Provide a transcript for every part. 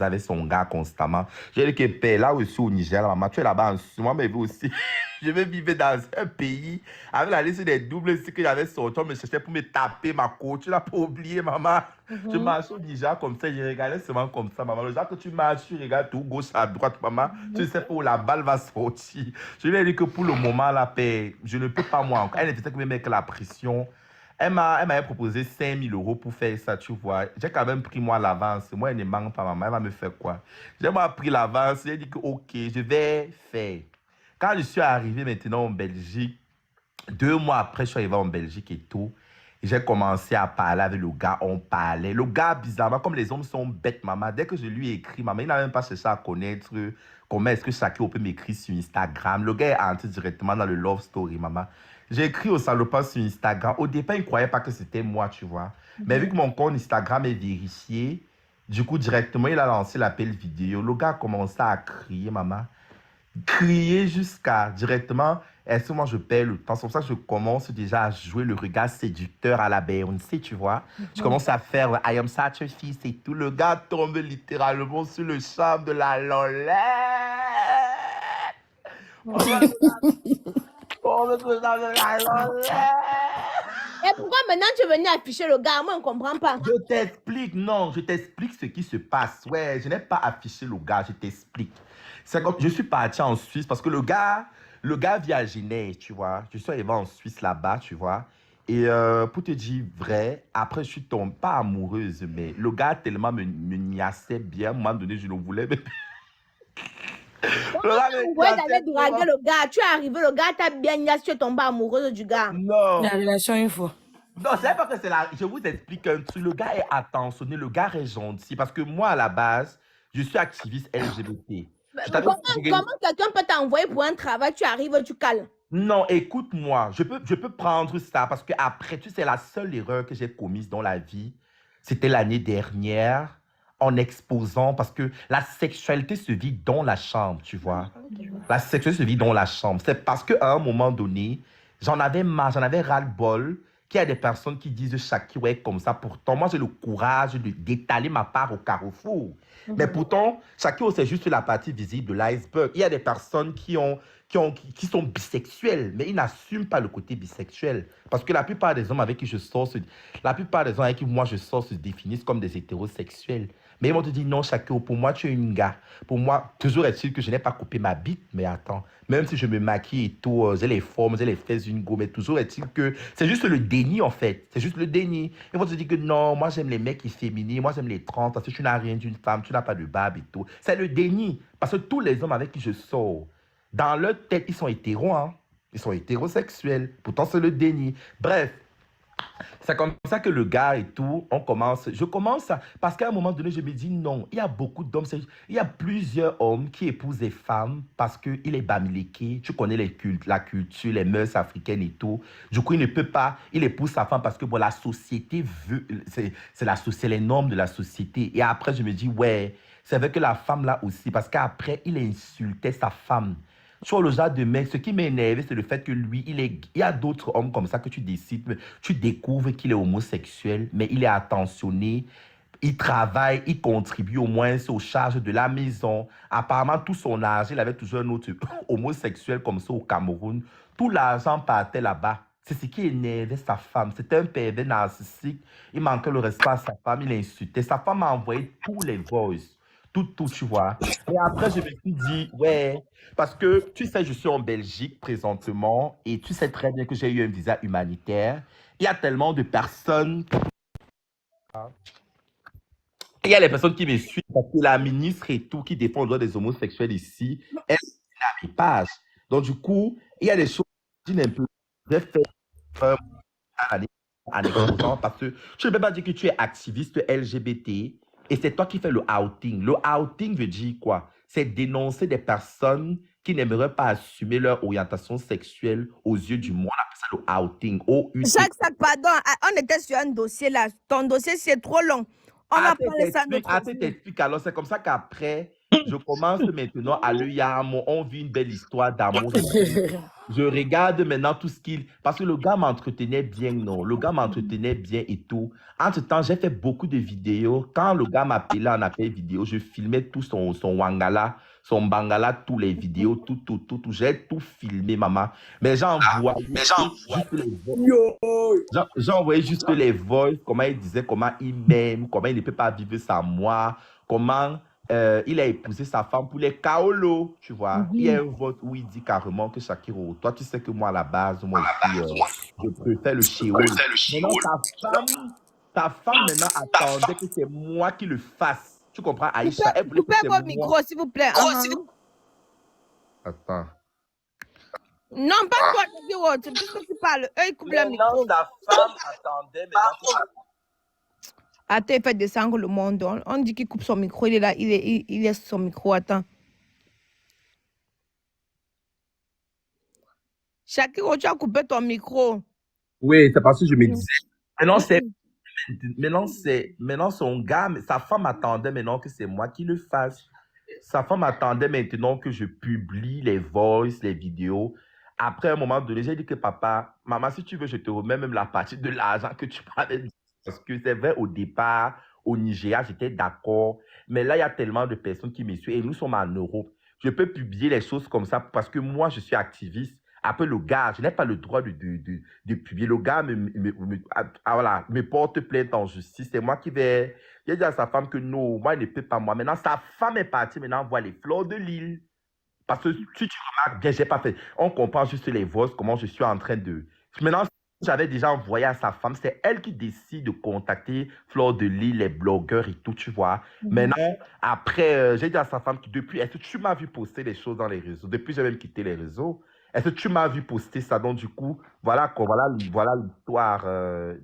avec son gars constamment. J'ai dit que père, là aussi au Niger, là, maman, tu es là-bas en Suisse. Moi, mais vous aussi. Je vais vivre dans un pays avec la liste des doubles ici que j'avais sorti. On me cherchait pour me taper ma côte. Tu l'as pas oublié, maman. Je marche au Niger comme ça. Je regardais seulement comme ça, maman. Le jour que tu marches, tu regardes tout gauche à droite, maman. Tu sais pas où la balle va sortir. Je lui ai dit que pour le moment, la paix, je ne peux pas moi encore. Elle ne faisait que me mettre la pression. Elle m'avait proposé 5 000 € pour faire ça, tu vois. J'ai quand même pris moi l'avance. Moi, elle ne manque pas, maman. Elle va me faire quoi? J'ai moi pris l'avance. J'ai dit que, ok, je vais faire. Quand je suis arrivé maintenant en Belgique, 2 mois après, je suis arrivé en Belgique et tout. J'ai commencé à parler avec le gars, on parlait. Le gars, bizarrement, comme les hommes sont bêtes, maman, dès que je lui ai écrit, maman, il n'a même pas cherché à connaître comment est-ce que chacun peut m'écrire sur Instagram. Le gars est entré directement dans le Love Story, maman. J'ai écrit au salopard sur Instagram. Au départ, il ne croyait pas que c'était moi, tu vois. Mais vu que mon compte Instagram est vérifié, du coup, directement, il a lancé l'appel vidéo. Le gars a commencé à crier, maman. Crier jusqu'à directement, est-ce que moi je perds le temps? C'est pour ça que je commence déjà à jouer le regard séducteur à la Beyoncé, tu vois. Je commence à faire I am such a fist et tout. Le gars tombe littéralement sur le charme de la Lolette. Tombe sur le charme de la Lolette. Et pourquoi maintenant tu es venu afficher le gars? Moi, je ne comprends pas. Je t'explique, non, je t'explique ce qui se passe. Ouais, je n'ai pas affiché le gars, je t'explique. C'est comme, je suis parti en Suisse parce que le gars vit à Genève, tu vois. Je suis arrivé en Suisse là-bas, tu vois. Et pour te dire vrai, après, je suis tombée, pas amoureuse, mais le gars tellement me niassait bien. À un moment donné, je le voulais. Mais le gars me Ouais, d'aller niassait draguer tellement. le gars. Tu es arrivé, le gars t'a bien niasse, tu es tombé amoureuse du gars. Non. La relation une fois. Non, c'est pas que c'est là. Je vous explique un truc. Le gars est attentionné, le gars est gentil. Parce que moi, à la base, je suis activiste LGBT. Je t'avais Comment quelqu'un peut t'envoyer pour un travail, tu arrives, tu cales? Non, écoute-moi, je peux prendre ça parce que après, tu sais, la seule erreur que j'ai commise dans la vie, c'était l'année dernière en exposant, parce que la sexualité se vit dans la chambre, tu vois. La sexualité se vit dans la chambre. C'est parce qu'à un moment donné, j'en avais marre, j'en avais ras-le-bol qu'il y a des personnes qui disent Shaki, ouais, comme ça. Pourtant, moi, j'ai le courage d'étaler ma part au carrefour. Mais pourtant, Shaki, c'est juste la partie visible de l'iceberg. Il y a des personnes qui sont bisexuels, mais ils n'assument pas le côté bisexuel. Parce que la plupart des hommes avec qui je sors, la plupart des hommes avec qui moi je sors se définissent comme des hétérosexuels. Mais ils vont te dire, non, Shakiro, pour moi, tu es une gars. Pour moi, toujours est-il que je n'ai pas coupé ma bite, mais attends, même si je me maquille et tout, j'ai les formes, j'ai les fesses d'une go, mais toujours est-il que c'est juste le déni, en fait. C'est juste le déni. Ils vont te dire que non, moi, j'aime les mecs qui féminins, moi, j'aime les 30, parce que tu n'as rien d'une femme, tu n'as pas de barbe et tout. C'est le déni. Parce que tous les hommes avec qui je sors, dans leur tête, ils sont hétéros, hein. Ils sont hétérosexuels. Pourtant, c'est le déni. Bref, c'est comme ça que le gars et tout, je commence à, parce qu'à un moment donné, je me dis non, il y a beaucoup d'hommes, il y a plusieurs hommes qui épousent des femmes parce qu'il est bamileke, tu connais la culture, les mœurs africaines et tout. Du coup, il ne peut pas, il épouse sa femme parce que bon, la société veut, c'est les normes de la société. Et après, je me dis, ouais, c'est vrai que la femme là aussi, parce qu'après, il insultait sa femme. Sur le genre de mec, ce qui m'a énervé, c'est le fait que lui, il y a d'autres hommes comme ça que tu décides, tu découvres qu'il est homosexuel, mais il est attentionné, il travaille, il contribue au moins aux charges de la maison. Apparemment, tout son âge, il avait toujours un autre homosexuel comme ça au Cameroun. Tout l'argent partait là-bas. C'est ce qui énervait sa femme. C'était un pervers narcissique. Il manquait le respect à sa femme, il insultait. Sa femme a envoyé tous les voices. Tout, tu vois. Et après, je me suis dit, ouais, parce que tu sais, je suis en Belgique présentement et tu sais très bien que j'ai eu un visa humanitaire. Il y a tellement de personnes. Il y a les personnes qui me suivent parce que la ministre et tout qui défend le droit des homosexuels ici, elle est à mes pages. Donc, du coup, il y a des choses qui un peu. J'ai fait en exposant parce que tu ne peux pas dire que tu es activiste LGBT et c'est toi qui fais le outing. Le outing veut dire quoi? C'est dénoncer des personnes qui n'aimeraient pas assumer leur orientation sexuelle aux yeux du monde. On appelle ça le outing. Jacques, pardon, on était sur un dossier là. Ton dossier, c'est trop long. On va parler ça notre t'explique alors. C'est comme ça qu'après, Je commence maintenant à le Yamo. On vit une belle histoire d'amour et tout. Je regarde maintenant tout ce qu'il... Parce que le gars m'entretenait bien, non. Le gars m'entretenait bien et tout. Entre-temps, j'ai fait beaucoup de vidéos. Quand le gars m'appelait en appel vidéo, je filmais tout son wangala, son bangala, tous les vidéos, tout. J'ai tout filmé, maman. Mais j'ai envoyé juste les voices, comment il disait, comment il m'aime, comment il ne peut pas vivre sans moi, comment il a épousé sa femme pour les Kaolo, tu vois. Il y a un vote où il dit carrément que Shakiro, toi tu sais que moi à la base, moi aussi, je préfère le Sheol. Maintenant, ta femme maintenant attendait que c'est moi qui le fasse. Tu comprends, Aïcha? Elle voulait que Coupez c'est votre moi. micro, s'il vous plaît. Attends. Non, pas toi, Shakiro. C'est puisque tu parles. Eux, ils coupent le micro. Maintenant, ta femme attendait maintenant que... Attends, il fait descendre le monde. On dit qu'il coupe son micro. Il est là. Il laisse son micro. Attends. Shakiro, tu as coupé ton micro. Oui, c'est parce que je me disais. Maintenant, son gars, sa femme attendait maintenant que c'est moi qui le fasse. Sa femme attendait maintenant que je publie les voices, les vidéos. Après un moment donné, j'ai dit que papa, maman, si tu veux, je te remets même la partie de l'argent que tu m'avais dit. Parce que c'est vrai, au départ, au Nigeria, j'étais d'accord. Mais là, il y a tellement de personnes qui me suivent et nous sommes en Europe. Je peux publier les choses comme ça parce que moi, je suis activiste. Après, le gars, je n'ai pas le droit de publier. Le gars voilà, me porte plainte en justice. C'est moi qui vais... J'ai dit à sa femme que non, moi, il ne peut pas moi. Maintenant, sa femme est partie. Maintenant, on voit les fleurs de l'île. Parce que si tu remarques bien, j'ai pas fait. On comprend juste les voix, comment je suis en train de... Maintenant, j'avais déjà envoyé à sa femme. C'est elle qui décide de contacter Fleur de l'île, les blogueurs et tout, tu vois. Maintenant, après, j'ai dit à sa femme que depuis, est-ce que tu m'as vu poster des choses dans les réseaux? Depuis, j'ai même quitté les réseaux. Est-ce que tu m'as vu poster ça? Donc, du coup, voilà l'histoire,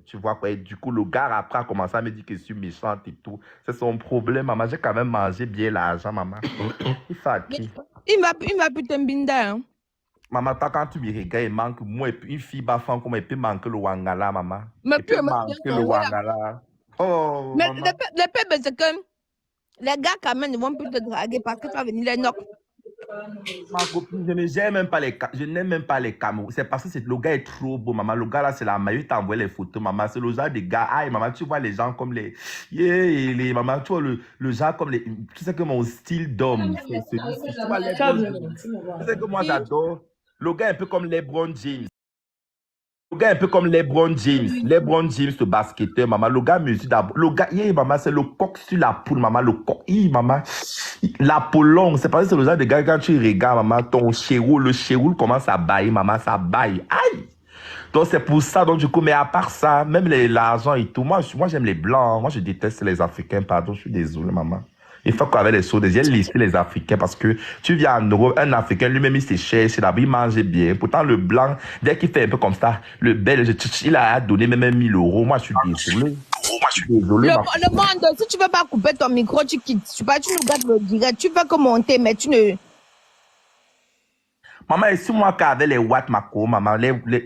tu vois quoi. Et du coup, le gars, après, a commencé à me dire que je suis méchante et tout. C'est son problème, maman. J'ai quand même mangé bien l'argent, maman. Il fatigue. Il va plus t'embinda, hein. Maman, quand tu me regardes, il manque, moi, une fille bafan, comment il peut manquer le wangala, maman? Mais Il peut manquer le wangala. Oh, mais maman. le peuple, c'est que les gars, quand même, ne vont plus te draguer parce que tu vas venir les knock. Ma copine, je n'aime même pas les Camerounais. C'est parce que le gars est trop beau, maman. Le gars là, c'est la maillot, t'as envoyé les photos, maman. C'est le genre de gars. Aïe, maman, tu vois les gens comme les. Yeah, les maman, tu vois le genre comme les. Tu sais que mon style d'homme, c'est celui-ci. Tu vois, tu sais que moi, j'adore. Le gars est un peu comme LeBron James. Le gars est un peu comme LeBron James. LeBron James, le basketteur, maman. Le gars mesure d'abord. Le gars, maman, c'est le coq sur la poule, maman. Le coq, maman. L'Apollon, c'est parce que c'est le genre de gars, quand tu regardes, maman, ton chéroul, le chéroul commence à bailler, maman, ça baille. Aïe! Donc, c'est pour ça, donc, du coup, mais à part ça, même l'argent et tout, moi j'aime les blancs. Moi, je déteste les Africains, pardon, je suis désolé, maman. Il faut qu'avec les choses, j'ai listé les Africains parce que tu viens en Europe, un Africain lui-même, il s'est cherché là-bas, il mangeait bien. Pourtant, le blanc, dès qu'il fait un peu comme ça, le belge, il a donné même 1 000 €. Moi, je suis désolé. Le monde, si tu veux pas couper ton micro, tu quittes. Tu nous gardes le direct. Tu veux commenter, mais tu ne... Maman, et si moi qu'avec les watts, maman,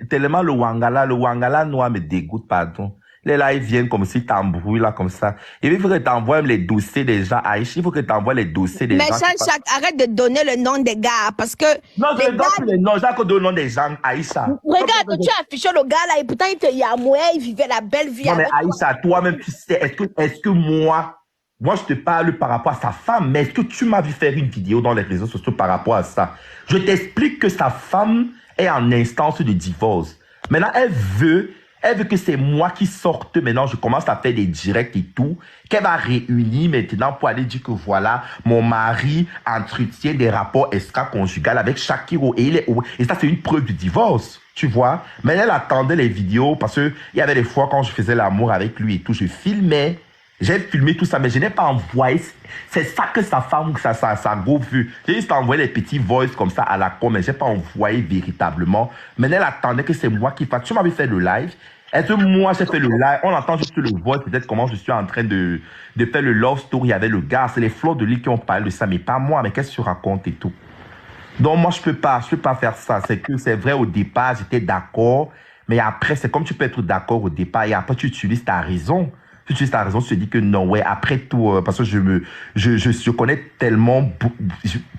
tellement le wangala noir me dégoûte, pardon. Les là, ils viennent comme si t'embrouilles là, comme ça. Et il faut que t'envoies les dossiers des gens. Aïcha, il faut que t'envoies les dossiers des gens. Mais chaque, arrête de donner le nom des gars, parce que... Non, je ne donne plus les noms, j'ai que le nom des gens, Aïcha. Regarde, tu as affiché le gars là, et pourtant il te yamouait, il vivait la belle vie. Non, mais Aïcha, toi-même, tu sais, est-ce que moi, je te parle par rapport à sa femme, mais est-ce que tu m'as vu faire une vidéo dans les réseaux sociaux par rapport à ça? Je t'explique que sa femme est en instance de divorce. Maintenant, elle veut que c'est moi qui sorte. Maintenant, je commence à faire des directs et tout, qu'elle va réunir maintenant pour aller dire que voilà, mon mari entretient des rapports extra-conjugaux avec Shakiro. Et ça, c'est une preuve du divorce. Tu vois, mais elle attendait les vidéos parce que il y avait des fois quand je faisais l'amour avec lui et tout, je filmais. J'ai filmé tout ça, mais je n'ai pas envoyé. C'est ça que sa femme, sa go vu. J'ai juste envoyé les petits voice comme ça à la com, mais je n'ai pas envoyé véritablement. Mais elle attendait que c'est moi qui fasse. Tu m'avais fait le live. Est-ce que moi, j'ai fait le live? On entend juste le voice, peut-être comment je suis en train de faire le love story avec le gars. C'est les fleurs de l'île qui ont parlé de ça, mais pas moi. Mais qu'est-ce que tu racontes et tout? Donc, moi, je peux pas faire ça. C'est que c'est vrai, au départ, j'étais d'accord. Mais après, c'est comme tu peux être d'accord au départ et après, tu utilises ta raison. Si tu dis ta raison, tu te dis que non, ouais, après tout, parce que je connais tellement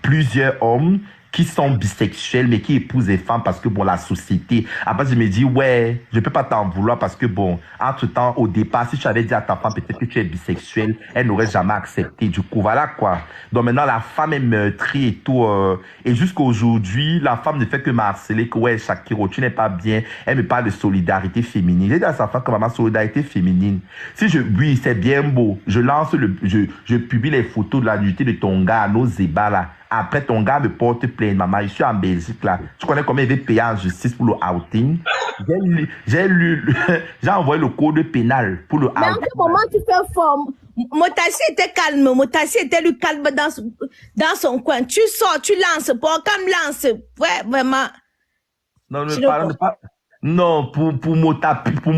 plusieurs hommes qui sont bisexuels, mais qui épousent des femmes parce que, bon, la société. Après, je me dis, ouais, je peux pas t'en vouloir parce que, bon, entre-temps, au départ, si tu avais dit à ta femme peut-être que tu es bisexuel, elle n'aurait jamais accepté. Du coup, voilà, quoi. Donc maintenant, la femme est meurtrie et tout. Et jusqu'à aujourd'hui, la femme ne fait que m'harceler que, ouais, Shakiro, tu n'es pas bien. Elle me parle de solidarité féminine. J'ai dit à sa femme que, maman, solidarité féminine. Si oui, c'est bien beau. Je publie les photos de la nudité de ton gars à nos ébats, là. Après, ton gars me porte plainte, maman. Je suis en Belgique, là. Tu connais combien il va payer en justice pour le outing? J'ai envoyé le code pénal pour le outing. Mais en quel moment tu fais forme? Motassi était calme. Motassi était lui calme dans son coin. Tu sors, tu lances. Pour comme lance. Ouais, vraiment. Non, ne pas. Non, pour Motapute, pour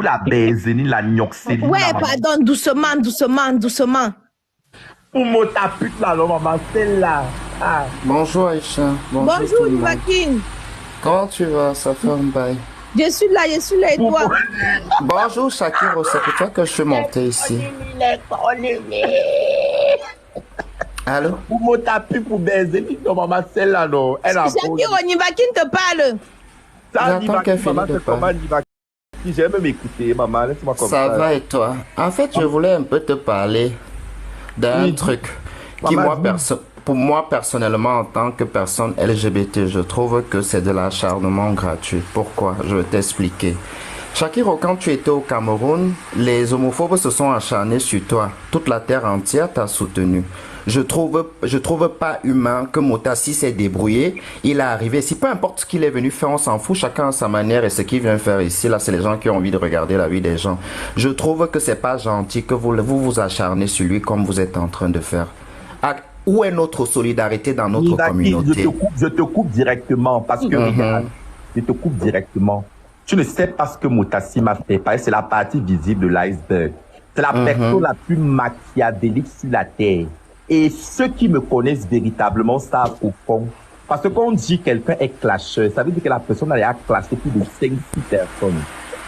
la Bézénie, la Nyoxéline. Ouais, pardon, doucement, doucement, doucement. Pour Motapute, là, non, maman, celle-là. Ah. Bonjour Aïcha. Bonjour, Ivakin. Comment tu vas? Ça fait un bail. Je suis là et toi? Bonjour Shakiro, c'est pour toi que je suis monté ici. Allô? Pour Motapute, pour Bézénie, non, maman, celle-là, non. Elle a Shakiro, Ivakin te parle. J'attends qu'elle finisse de parler. J'aime m'écouter, maman, laisse-moi comme ça. Ça va et toi? En fait, je voulais un peu te parler d'un truc qui, pour moi, personnellement, en tant que personne LGBT, je trouve que c'est de l'acharnement gratuit. Pourquoi? Je vais t'expliquer. Shakiro, quand tu étais au Cameroun, les homophobes se sont acharnés sur toi. Toute la terre entière t'a soutenu. Je trouve pas humain que Motassi s'est débrouillé. Il est arrivé. Si peu importe ce qu'il est venu faire, on s'en fout. Chacun à sa manière et ce qu'il vient faire ici. Là, c'est les gens qui ont envie de regarder la vie des gens. Je trouve que c'est pas gentil que vous acharnez sur lui comme vous êtes en train de faire. Où est notre solidarité dans notre communauté? Je te coupe directement parce que, regarde, je te coupe directement. Tu ne sais pas ce que Motassi m'a fait. C'est la partie visible de l'iceberg. C'est la personne la plus machiavélique sur la terre. Et ceux qui me connaissent véritablement savent au fond. Parce que quand on dit quelqu'un est clasheur, ça veut dire que la personne a clashé plus de 5-6 personnes.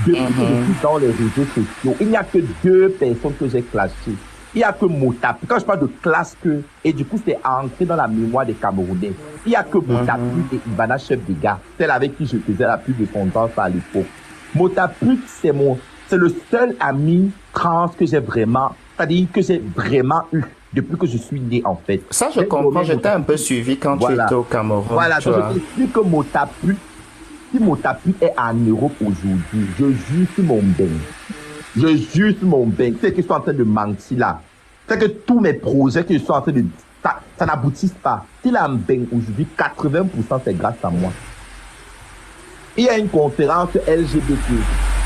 Depuis que je suis dans les réseaux sociaux, il n'y a que 2 personnes que j'ai clashées. Il n'y a que Motapi. Quand je parle de classe que, et du coup c'est ancré dans la mémoire des Camerounais, il n'y a que Motapi et Ivana Chef des gars, celle avec qui je faisais la plus de contence à l'époque. Motapi, c'est le seul ami trans que j'ai vraiment, c'est-à-dire que j'ai vraiment eu depuis que je suis né, en fait. Ça, je comprends. J'étais un peu suivi quand tu étais au Cameroun. Voilà, donc je t'explique que Motapi, si Motapi est en Europe aujourd'hui, je jure sur mon bain. Je jure sur mon bain. C'est que je suis en train de mentir là. C'est que tous mes projets que je suis en train de... Ça n'aboutisse pas. S'il a un bain aujourd'hui, 80% c'est grâce à moi. Il y a une conférence LGBT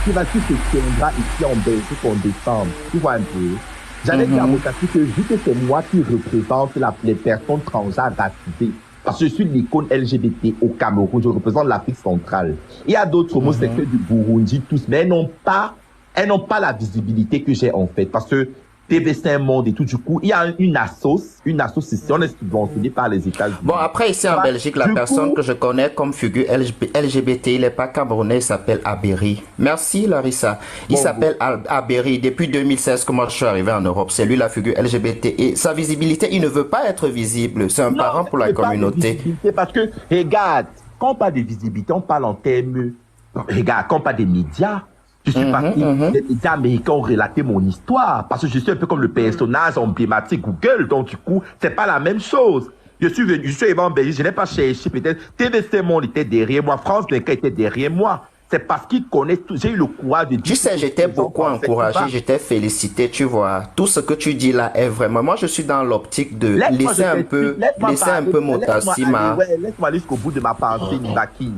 qui se tiendra ici en Belgique en décembre. Tu vois un peu. J'allais dire à Motapi que vu que c'est moi qui représente les personnes transgenres racisées, parce que je suis l'icône LGBT au Cameroun, je représente l'Afrique centrale. Il y a d'autres homosexuels du Burundi, tous, mais elles n'ont pas la visibilité que j'ai en fait, parce que TVC Monde et tout, du coup, il y a une association, on est subventionné par les États-Unis. Bon, après, ici en Belgique, la personne que je connais comme figure LGBT, il n'est pas camerounais, il s'appelle Aberi. Merci, Larissa. Il s'appelle Aberi. Depuis 2016 que moi je suis arrivé en Europe, c'est lui la figure LGBT. Et sa visibilité, il ne veut pas être visible. C'est un parent pour la communauté. Parce que, regarde, quand on parle de visibilité, on parle en termes, regarde, quand on parle des médias, je suis parti, les médias américains ont relaté mon histoire, parce que je suis un peu comme le personnage emblématique Google, donc du coup, c'est pas la même chose. Je suis arrivé en Belgique, je n'ai pas cherché, peut-être, TVC Monde était derrière moi, France 24 était derrière moi. C'est parce qu'ils connaissent tout. J'ai eu le courage de dire. Tu sais, j'étais beaucoup encouragé, j'étais félicité, tu vois. Tout ce que tu dis là est vraiment. Moi, je suis dans l'optique de laisser un peu Motassi. Laisse-moi aller jusqu'au bout de ma pensée, Nibakin.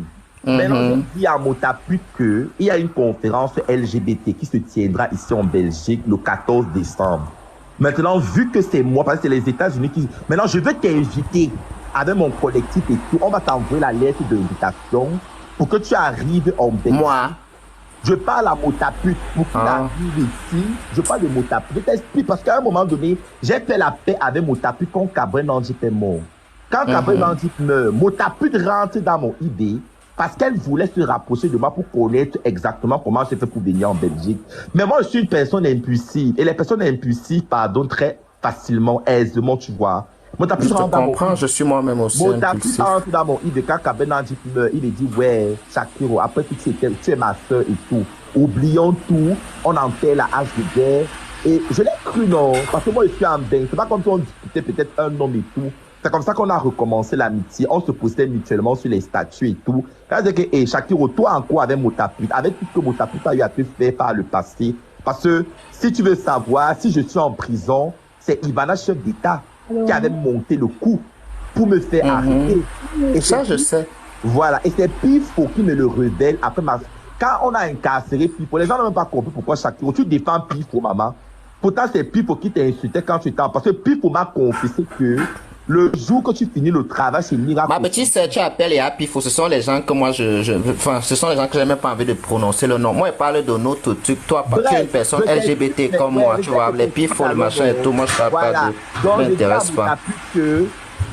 Maintenant, je dis à Motapi qu'il y a une conférence LGBT qui se tiendra ici en Belgique le 14 décembre. Maintenant, vu que c'est moi, parce que c'est les États-Unis qui... Maintenant, je veux t'inviter avec mon collectif et tout. On va t'envoyer la lettre d'invitation pour que tu arrives en Belgique. Moi? Je parle à Motapi pour qu'il arrive ici. Je parle de Motapi. Je t'explique parce qu'à un moment donné, j'ai fait la paix avec Motapi quand Cabré Nandip est mort. Quand Cabré Nandip meurt, Motapi rentre dans mon idée. parce qu'elle voulait se rapprocher de moi pour connaître exactement comment j'ai fait pour venir en Belgique. Mais moi, je suis une personne impulsive. Et les personnes impulsives pardonnent très facilement, aisément, tu vois. Je te comprends, je suis moi-même aussi impulsif. Entre dans mon idée, quand Kabenanji meurt, il me dit, ouais, Shakiro, après tu es ma soeur et tout. Oublions tout, on enterre la hache de guerre. Et je l'ai cru, non, parce que moi, je suis en bain. C'est pas comme si on discutait peut-être un homme et tout. C'est comme ça qu'on a recommencé l'amitié. On se postait mutuellement sur les statuts et tout. Quand je dis que, hey, Shakiro, toi en quoi avec Motaput, avec tout ce que Motaput a eu à te faire par le passé. Parce que, si tu veux savoir, si je suis en prison, c'est Ivana, chef d'État, qui avait monté le coup pour me faire arrêter. Et ça, je sais. Voilà. Et c'est Pifo qui me le révèle après ma... Quand on a incarcéré Pifo, les gens n'ont même pas compris pourquoi Shakiro, tu défends Pifo, maman. Pourtant, c'est Pifo qui t'a insulté quand tu étais en... Parce que Pifo m'a confessé que le jour que tu finis le travail chez Miracle... Ma petite sœur, tu appelles et Pifo, ce sont les gens que moi, enfin, ce sont les gens que j'ai même pas envie de prononcer le nom. Moi, je parle de notre truc. Toi, tu es une personne LGBT comme moi, tu vois, les Pifo, le machin et tout, moi, je parle pas de... Donc, ça m'intéresse pas. Que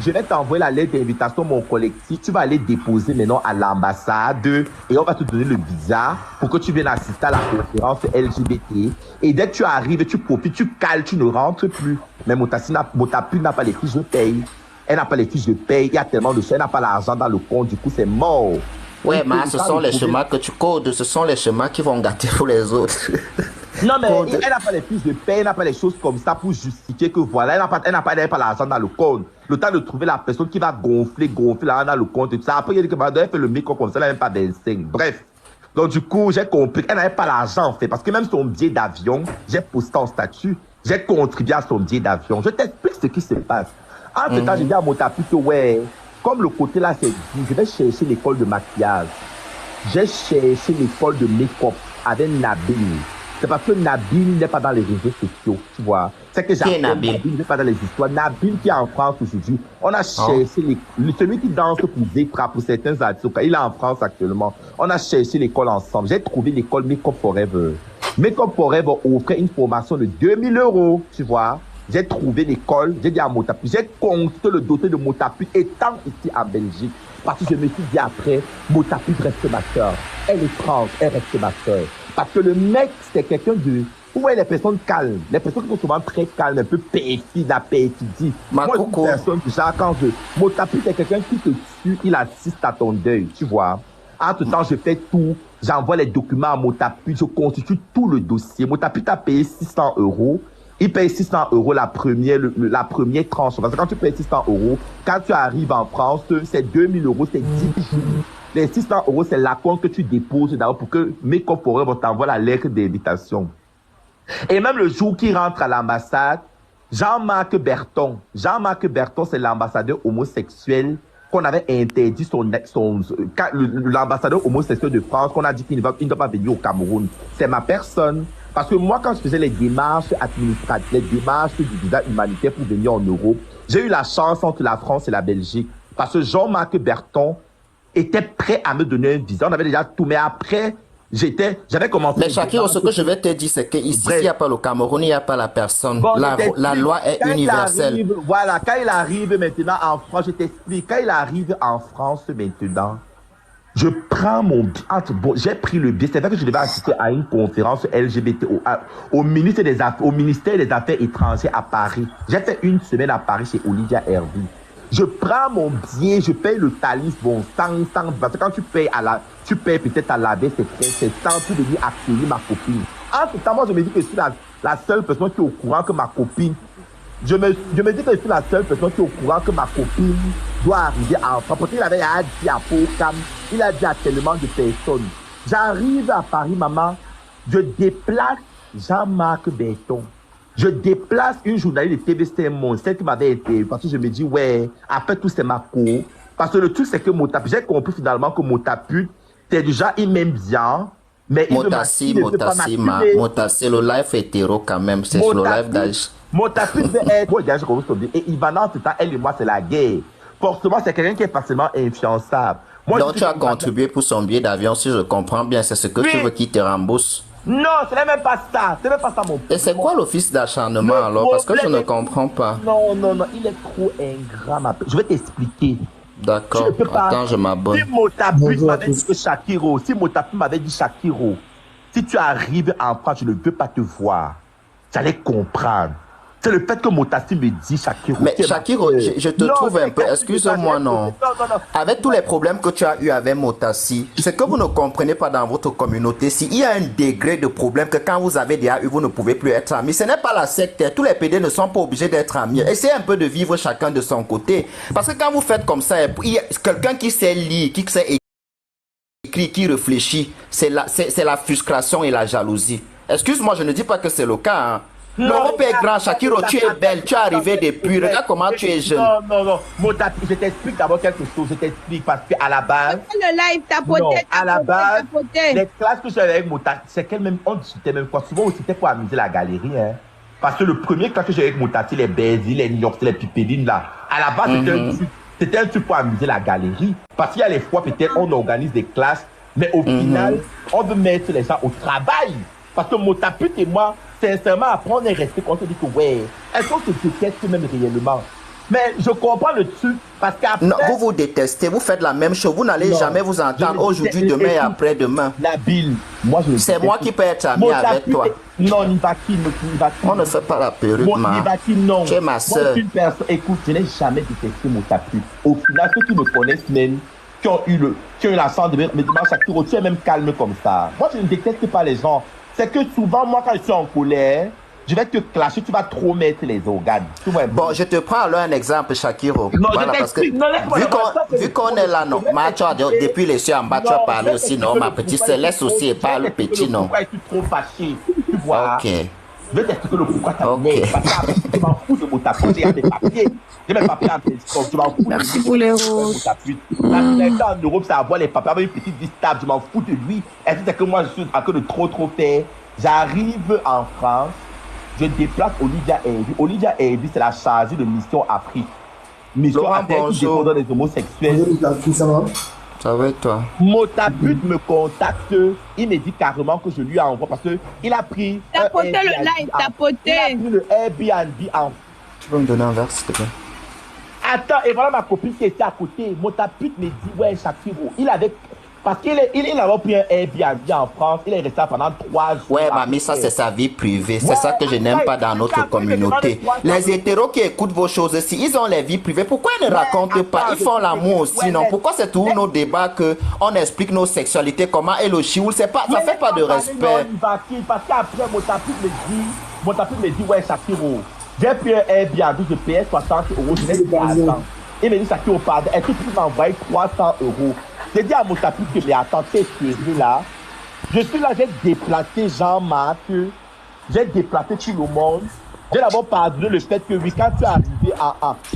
je vais t'envoyer la lettre d'invitation, mon collectif. Tu vas aller déposer maintenant à l'ambassade et on va te donner le visa pour que tu viennes assister à la conférence LGBT. Et dès que tu arrives, tu profites, tu cales, tu ne rentres plus. Mais Motaput n'a pas les fiches de paye. Elle n'a pas les fiches de paye. Il y a tellement de choses. Elle n'a pas l'argent dans le compte. Du coup, c'est mort. Ouais, mais ce sont les chemins que tu codes. Ce sont les chemins qui vont gâter pour les autres. Non, mais elle n'a pas les fiches de paie, elle n'a pas les choses comme ça pour justifier que voilà, elle n'a pas l'argent dans le compte. Le temps de trouver la personne qui va gonfler l'argent dans le compte et tout ça. Après, il a dit que elle fait le micro comme ça, elle n'a même pas 25. Bref. Donc, du coup, j'ai compris qu'elle n'avait pas l'argent, en fait. Parce que même son billet d'avion, j'ai posté en statut. J'ai contribué à son billet d'avion. Je t'explique ce qui se passe. En ce temps, j'ai dit à Motaput que, ouais, comme le côté là, c'est dit, je vais chercher l'école de maquillage. J'ai cherché l'école de make-up avec Nabil. C'est parce que Nabil n'est pas dans les réseaux sociaux, tu vois. C'est que j'ai Nabil n'est pas dans les histoires. Nabil qui est en France aujourd'hui, on a cherché celui qui danse pour Zepra, pour certains artistes, il est en France actuellement. On a cherché l'école ensemble. J'ai trouvé l'école Make-up Forever. Make-up Forever offrait une formation de 2000 €, tu vois. J'ai trouvé l'école, j'ai dit à Motaput, j'ai consulté le dossier de Motaput étant ici en Belgique. Parce que je me suis dit après, Motaput reste ma soeur. Elle est trans, elle reste ma soeur. Parce que le mec, c'est quelqu'un de... Où est les personnes calmes? Les personnes qui sont souvent très calmes, un peu perfides, la perfidie. Moi, je suis une personne, genre, quand Motaput, c'est quelqu'un qui te tue, il assiste à ton deuil, tu vois. Entre temps, je fais tout. J'envoie les documents à Motaput, je constitue tout le dossier. Motaput a payé 600 €. Il paye 600 € la première tranche. Parce que quand tu payes 600 €, quand tu arrives en France, c'est 2000 €, c'est 10 jours. Les 600 €, c'est la compte que tu déposes d'abord pour que Make-up Forever t'envoie la lettre d'invitation. Et même le jour qu'il rentre à l'ambassade, Jean-Marc Berton, c'est l'ambassadeur homosexuel qu'on avait interdit l'ambassadeur homosexuel de France, qu'on a dit qu'il ne doit pas venir au Cameroun. C'est ma personne. Parce que moi, quand je faisais les démarches administratives, les démarches du visa humanitaire pour venir en Europe, j'ai eu la chance entre la France et la Belgique. Parce que Jean-Marc Berton était prêt à me donner un visa. On avait déjà tout, mais après, j'avais commencé... Mais Shakiro, ce que je vais te dire, c'est qu'ici, il n'y a pas le Cameroun, il n'y a pas la personne. Bon, la loi est universelle. Quand il arrive maintenant en France, je t'explique, quand il arrive en France maintenant, je prends mon billet. Bon, j'ai pris le billet. C'est vrai que je devais assister à une conférence LGBT au ministère des Affaires étrangères à Paris. J'ai fait une semaine à Paris chez Olivia Hervey. Je prends mon billet, je paye le Thalys, bon, 100, parce que quand tu payes peut-être à la baisse, c'est 100 pour venir accueillir ma copine. En ce temps, moi, je me dis que je suis la seule personne qui est au courant que ma copine, je me dis que je suis la seule personne qui est au courant que ma copine doit arriver en France. Parce qu'il avait dit à Pau-Cam, il a dit à tellement de personnes. J'arrive à Paris, maman, je déplace Jean-Marc Berton. Je déplace une journaliste de TVC Monde, celle qui m'avait été, parce que je me dis, ouais, après tout, c'est ma cour. Parce que le truc, c'est que Motaput, j'ai compris finalement que Motaput, c'est déjà, il m'aime bien, mais il Motassi, le live hétéro quand même, c'est le live d'âge. Motaput veut être, moi, je commence à dire, et Ivana, en ce temps, elle et moi, c'est la guerre. Forcément, c'est quelqu'un qui est facilement influençable. Moi, donc, tu as contribué pour son billet d'avion, si je comprends bien, c'est ce que tu veux qu'il te rembourse. Non, ce n'est même pas ça. Ce n'est même pas ça, mon père. Et c'est quoi l'office d'acharnement alors? Parce que je ne comprends pas. Non, il est trop ingrat, ma père. Je vais t'expliquer. Tu ne D'accord. peux pas. Attends, je Si m'abonne. Motaput Bonjour à m'avait dit tous. que Shakiro, si Motaput m'avait dit Shakiro, si tu arrives en France, je ne veux pas te voir, j'allais comprendre. C'est le fait que Motassi me dit Shakiro, Mais tu es ma Shakiro, sœur. je te Non, trouve un c'est peu, Shakiro, excuse-moi, non. non. Avec tous les problèmes que tu as eu avec Motassi, c'est que vous ne comprenez pas dans votre communauté. S'il y a un degré de problème que quand vous avez déjà eu, vous ne pouvez plus être amis. Ce n'est pas la secte. Tous les PD ne sont pas obligés d'être amis. Essayez un peu de vivre chacun de son côté. Parce que quand vous faites comme ça, il y a quelqu'un qui sait lire, qui sait écrire, qui réfléchit, c'est la frustration et la jalousie. Excuse-moi, je ne dis pas que c'est le cas, hein. L'Europe est grand, Shakiro, tu es belle, tu es arrivé depuis, regarde comment tu es jeune. Non. Motapi, je t'explique d'abord quelque chose. Je t'explique parce qu'à la base, Le live, non, à la base, tapoter. les classes que j'avais avec Motapi, c'est qu'elle-même, on discutait même quoi. Souvent, c'était pour amuser la galerie, hein. Parce que le premier classe que j'avais avec Motapi, les Bézi, les New York, les Pipédines, là, à la base, c'était un truc pour amuser la galerie. Parce qu'il y a les fois, peut-être, on organise des classes, mais au final, on veut mettre les gens au travail. Parce que Motapi et moi, sincèrement, après, on est resté, on se dit que, ouais, est-ce qu'on se déteste même réellement? Mais je comprends le truc, parce qu'après... Non, vous vous détestez, vous faites la même chose, vous n'allez Non, jamais vous entendre aujourd'hui, demain et après-demain. Nabil, moi je... C'est moi qui peux être ami avec toi. Non, Nivaki, On ne fait pas la perruque, ma. Nivaki, non. Tu es ma Moi, soeur. je suis une personne... Écoute, je n'ai jamais détesté Motapi. Au final, ceux qui me connaissent même, qui ont eu la chance de me dire, Shakiro, tu es même calme comme ça. Moi, je ne déteste pas les gens. C'est que souvent, moi, quand je suis en colère, je vais te clasher, tu vas trop mettre les organes. Tu vois, Bon, je te prends alors un exemple, Shakiro. Non, Voilà, je parce que t'explique. Non, laisse-moi vu qu'on est là, non. Ma, tu as depuis les cieux en bas, tu as parlé aussi, non, ma petite, se laisse aussi et parle petit, non. Pourquoi es-tu trop fâché? Tu vois. Ok. Je vais t'expliquer le pourquoi ça Ok. m'énerve. Parce qu'après, tu m'en fous de mon tapis. J'ai des papiers. J'ai mes papiers en téléphone. Tu m'en fous. Merci pour les roses. La finalité en Europe, c'est avoir les papiers avec une petite distable. Je m'en fous de lui. Est-ce que c'est que moi, je suis en train de trop faire? J'arrive en France. Je déplace Olivia Herby. Olivia Herby, c'est la chargée de mission Afrique. Mission Laurent, Afrique qui bonjour. défend les homosexuels. Ça va? Ça va être toi. Motaput me contacte, il me dit carrément que je lui envoie parce que il a pris Tapoter le Airbnb live, il a tapoter. pris le Airbnb en... Tu peux me donner un verre, s'il te plaît? Attends, et voilà ma copine qui était à côté. Motaput me dit, ouais, Shakiro, il avait... Parce qu'il avait pris un Airbnb en France, il est resté pendant 3 jours. Ouais, mamie, ça c'est sa vie privée. C'est Ouais, ça que je n'aime pas dans notre communauté. Les hétéros qui écoutent vos choses aussi, ils ont les vies privées. Pourquoi ils ne racontent pas? Ils font l'amour aussi, non? Pourquoi c'est tous nos débats que on explique nos sexualités, comment est le chioul? C'est pas, ça fait pas de respect. Parce qu'après, Motaput me dit, ouais, Shakiro, j'ai pris un Airbnb, je payais 60 euros, je n'ai pas d'argent. Il me dit, Shakiro, pardon, est-ce que tu peux m'envoyer 300 euros? J'ai dit à Motaput que, mais attends, t'es sérieux là? Je suis là, j'ai déplacé Jean-Marc, j'ai déplacé tout le monde. J'ai d'abord pardonné le fait que, oui, quand tu es arrivé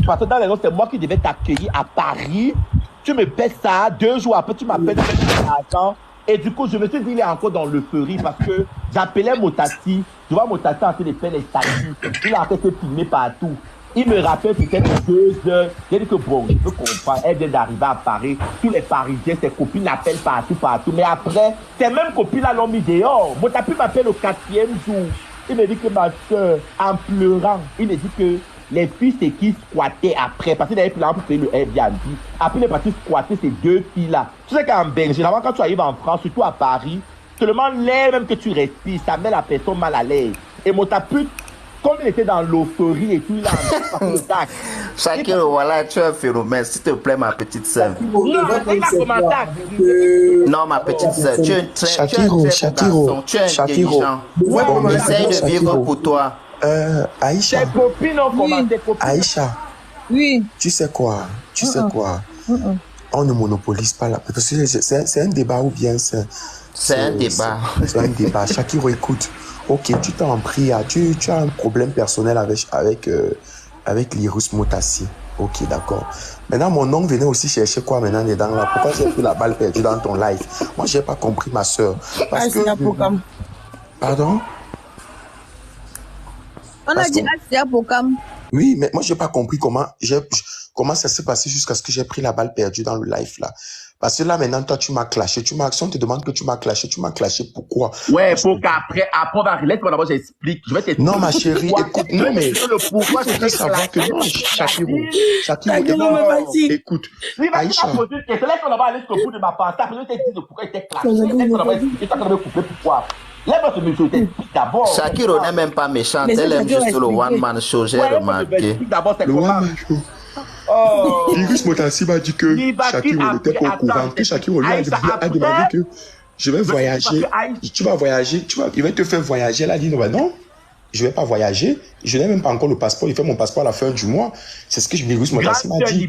parce que dans les notes, c'est moi qui devais t'accueillir à Paris. Tu me paies ça, 2 jours après, tu m'appelles, tu me paies l'argent. Et du coup, je me suis dit, il est encore dans l'euphorie parce que j'appelais Motati. Je vois Motati en train de faire les statuts. Il est en train de se filmer partout. Il me rappelle peut-être 2 heures. J'ai dit que bon, je peux comprendre. Elle vient d'arriver à Paris. Tous les Parisiens, ses copines l'appellent partout. Mais après, ces mêmes copines-là l'ont mis dehors. Motapi m'appelle au 4e jour. Il me dit que ma soeur, en pleurant, il me dit que les filles, c'est qui squattaient après. Parce qu'il avait pris l'argent pour payer le Airbnb. Après, il est parti squatter ces 2 filles-là. Tu sais qu'en Belgique, généralement, quand tu arrives en France, surtout à Paris, seulement l'air même que tu respires, ça met la personne mal à l'aise. Et Motaput, comme il était dans l'euphorie et tout, il a un le tac. Shakiro, voilà, tu es un phénomène. S'il te plaît, ma petite sœur. Non, il m'a commenté. Non, ma petite sœur, tu es un très Shakiro, bon Shakiro, garçon, tu es Shakiro. intelligent. Ouais, Essaye de vivre Shakiro. pour toi. Aïcha, Tes copines ont commenté. Aïcha, Oui. tu sais quoi? On ne monopolise pas la... Parce que c'est un débat ou bien C'est un débat. C'est un débat. Shakiro, écoute. Ok, tu t'en prie, tu as un problème personnel avec l'Irus Motassi. Ok, d'accord. Maintenant, mon oncle venait aussi chercher quoi maintenant dedans là? Pourquoi j'ai pris la balle perdue dans ton live? Moi, j'ai pas compris, ma soeur. Parce que... Pardon? On a Parce dit qu'on- Asia Pokam. Oui, mais moi, j'ai pas compris comment ça s'est passé jusqu'à ce que j'ai pris la balle perdue dans le live là. Parce que là, maintenant, toi, tu m'as clashé. Si on te demande que tu m'as clashé pourquoi? Ouais, pour qu'après, on va laisse-moi d'abord, j'explique. Je vais t'expliquer. Non, ma chérie, écoute, non, mais pourquoi il faudrait savoir que non, Shakiro, écoute, Aïcha. Laisse-moi d'abord aller jusqu'au bout de ma pensée. Après, je vais te dire pourquoi il était clashé. Laisse-moi d'abord expliquer. Toi, tu vas couper pourquoi. Laisse-moi te me t'explique d'abord. Shakiro n'est même pas méchante, elle aime juste le one-man show, j'ai remarqué. D'abord, c'est Le comment. one-man show. Virus Motassi m'a dit que Shakiro n'était pas au courant, que Shakiro lui a demandé que je vais voyager, tu vas voyager, il va te faire voyager. Elle a dit non, ben non, je ne vais pas voyager, je n'ai même pas encore le passeport, il fait mon passeport à la fin du mois. C'est ce que Virus Motassi m'a dit.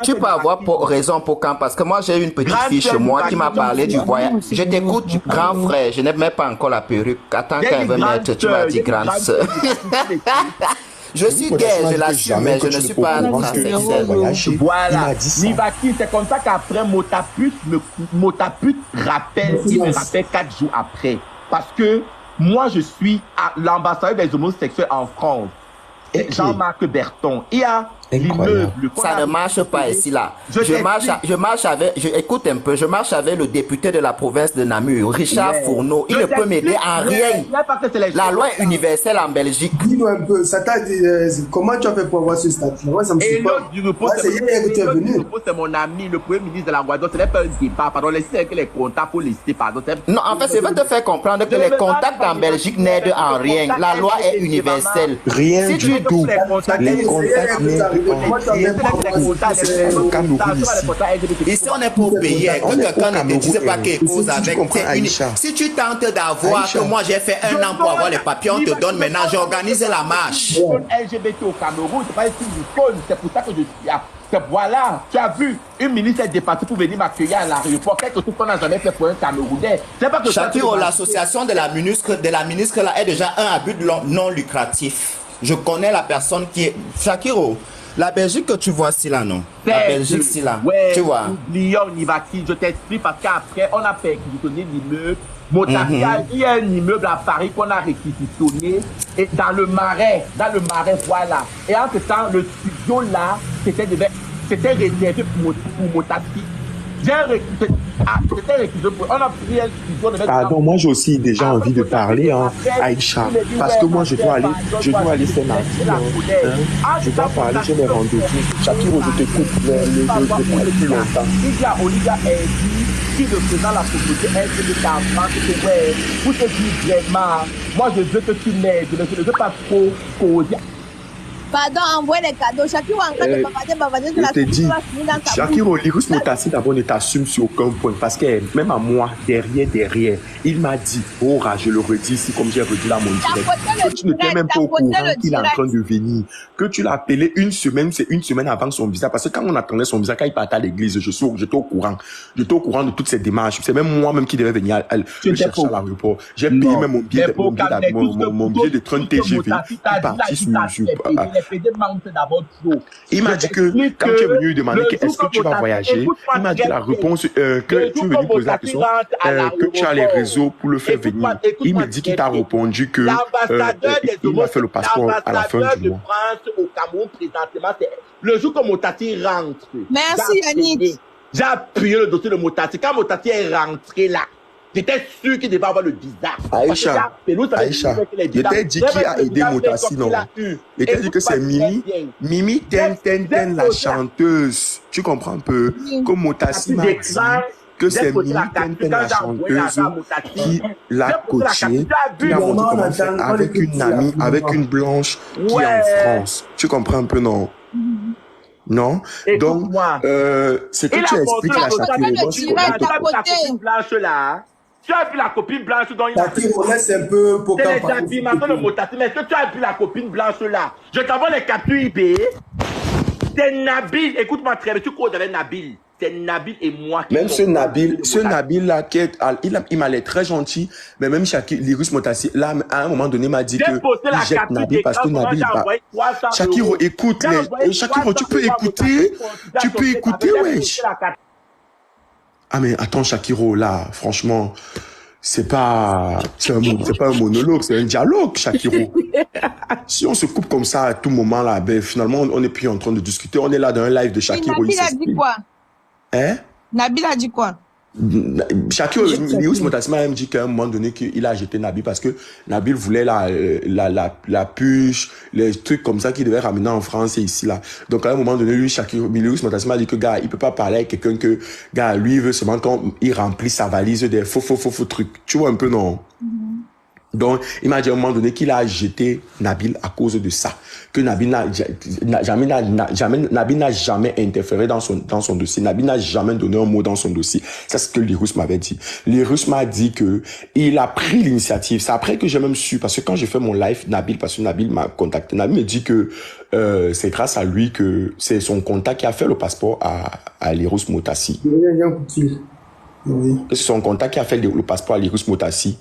Tu peux avoir raison pour quand, parce que moi j'ai une petite fille chez moi qui m'a parlé du voyage. Je t'écoute, grand frère, je n'ai même pas encore la perruque. Attends qu'elle veut mettre, tu m'as dit grande sœur. Je suis gay, je l'assume, mais je ne suis pas un transsexuel. Voilà. Nivaki, c'est comme ça qu'après, Motaput rappelle, il me rappelle 4 jours après. Parce que moi, je suis l'ambassadeur des homosexuels en France. Jean-Marc Berton. Il y a l'immeuble. Ça ne marche pas ici, là. Je marche avec, écoute un peu, je marche avec le député de la province de Namur, Richard Fourneau. Il ne peut m'aider en rien. La loi est universelle en Belgique. Dis-moi un peu, ça t'a dit, comment tu as fait pour avoir ce statut? Moi, ça me suit pas. C'est mon ami, le premier ministre de la Guadeloupe. Ce n'est pas un débat. Pardon, laissez que les contacts pour lister. Pardon. Non, en fait, je veux te faire comprendre que les contacts en Belgique n'aident en rien. La loi est universelle. Rien du tout. Les contacts n'aident ici, on est pour payer. Que quelqu'un ne te dise pas quelque chose avec. Si tu tentes d'avoir, que moi j'ai fait 1 an pour avoir les papiers, on te donne maintenant, j'organise la marche. LGBT au Cameroun, c'est pas une icône, c'est pour ça que je suis là. Voilà, tu as vu, une ministre est départie pour venir m'accueillir à l'aéroport, quelque chose qu'on n'a jamais fait pour un Camerounais. Shakiro, l'association de la ministre là est déjà à but non lucratif. Je connais la personne qui est... Shakiro, la Belgique que tu vois ici là, non? La Belgique ici là, ouais, tu vois. Lyon, Nivaki, je t'explique parce qu'après, on a perquisitionné l'immeuble. Il y a un immeuble à Paris qu'on a réquisitionné et dans le marais, voilà. Et en ce temps, le studio là, c'était réservé pour Motassi. On a pris un studio. Pardon, moi j'ai aussi déjà envie de parler, hein, Aïcha, parce que moi je dois aller faire ma vie. Je dois parler, j'ai mes rendez-vous. Shakiro, je t'écoute, je parle plus longtemps. Il y a Olivia Eddie qui représente la communauté LGBT en France, pour te dire vraiment, moi je veux que tu m'aides, mais je ne veux pas trop causer. Pardon, envoie les cadeaux. Shakiro en train de bavader de la communauté. Shakiro, Virus Motassi d'abord ne t'assume sur aucun point parce que même à moi, derrière, il m'a dit, je le redis ici comme j'ai redit là mon direct, que tu n'étais même pas au courant qu'il est en train de venir, que tu l'as appelé une semaine avant son visa, parce que quand on attendait son visa, quand il partait à l'église, j'étais au courant de toutes ces démarches. C'est même moi-même qui devais venir le chercher à l'aéroport. J'ai payé même mon billet de train TGV, parti sur il m'a dit que quand tu es venu lui demander est-ce que tu vas voyager, il m'a dit la réponse que tu es venu poser la question que tu as les réseaux pour le faire venir. Il me dit qu'il t'a répondu que il a fait le passeport à la fin du mois. Le jour que Motassi rentre, merci Yannick, j'ai appuyé le dossier de Motassi. Quand Motassi est rentré là, j'étais sûr qu'il devait avoir le visa. Aïcha, je t'ai dit qui a aidé Motassi, non? Je t'ai dit que c'est Mimi Ten, la chanteuse. Tu comprends un peu? Comme Motassi m'a dit que c'est Mimi Ten, la chanteuse, qui l'a coachée, qui a montré comment faire avec une amie, avec une blanche qui est en France. Tu comprends un peu, non? Non? Donc, ce que tu expliques à Shakiro, tu as vu la copine blanche dont il a fait. Laisse un peu pour c'est les habillements de Motassi. Mais est-ce que tu as vu la copine blanche là? Je t'envoie les captures IB. C'est Nabil. Écoute-moi très bien. Tu cours avec Nabil. C'est Nabil et moi qui... Même ce Nabil là, il m'a l'air très gentil. Mais même Virus Motassi, là, à un moment donné, m'a dit que il jette Nabil parce que Nabil va... Shakiro, écoute. Shakiro, tu peux écouter. Tu peux écouter, wesh. Ah mais attends Shakiro, là, franchement, c'est pas un monologue, c'est un dialogue, Shakiro. Si on se coupe comme ça à tout moment là, ben finalement on n'est plus en train de discuter, on est là dans un live de Shakiro. Il a dit quoi? Hein? Nabil a dit quoi? Shakiro, Lirous Motassi m'a même dit qu'à un moment donné qu'il a jeté Nabil parce que Nabil voulait la puce, les trucs comme ça qu'il devait ramener en France et ici là. Donc à un moment donné, lui, Lirous Motassi m'a dit que gars, il peut pas parler avec quelqu'un que gars, lui il veut seulement quand il remplit sa valise des faux trucs. Tu vois un peu non? Donc, il m'a dit à un moment donné qu'il a jeté Nabil à cause de ça. Que Nabil n'a jamais interféré dans son dossier. Nabil n'a jamais donné un mot dans son dossier. C'est ce que Lirous m'avait dit. Lirous m'a dit que il a pris l'initiative. C'est après que j'ai même su, parce que quand j'ai fait mon live, parce que Nabil m'a contacté. Nabil me dit que c'est grâce à lui que c'est son contact qui a fait le passeport à Lirous Motassi. C'est son contact qui a fait le passeport à Lirous Motassi.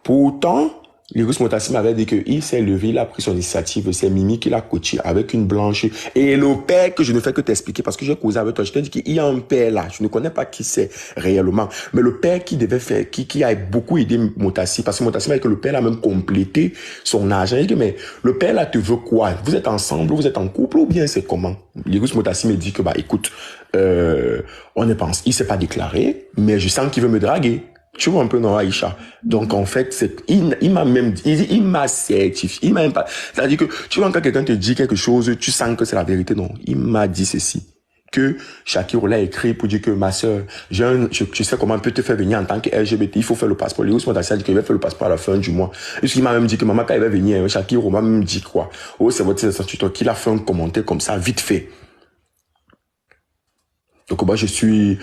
Pourtant, Lirous Motassi m'avait dit qu'il s'est levé, il a pris son initiative, c'est Mimi qui l'a coaché avec une blanche. Et le père que je ne fais que t'expliquer parce que j'ai causé avec toi, je t'ai dit qu'il y a un père là, je ne connais pas qui c'est réellement, mais le père qui devait faire, qui a beaucoup aidé Motassi, parce que Motassi m'a dit que le père a même complété son argent. Il dit, mais le père là te veut quoi? Vous êtes ensemble, vous êtes en couple ou bien c'est comment? Lirous Motassi me dit que, bah écoute, on ne pense, il s'est pas déclaré, mais je sens qu'il veut me draguer. Tu vois un peu non Aïcha. Donc en fait, il m'a même dit, il m'a certifié, il m'a même pas, c'est-à-dire que tu vois quand quelqu'un te dit quelque chose, tu sens que c'est la vérité. Non, il m'a dit ceci, que Shakiro l'a écrit pour dire que ma sœur, tu sais comment on peut te faire venir en tant que LGBT, il faut faire le passeport. Lirous Motassi a dit qu'il va faire le passeport à la fin du mois. Et il m'a même dit que maman quand il va venir, Shakiro m'a même dit quoi. Oh c'est votre sœur qu'il a fait un commentaire comme ça vite fait. Donc moi je suis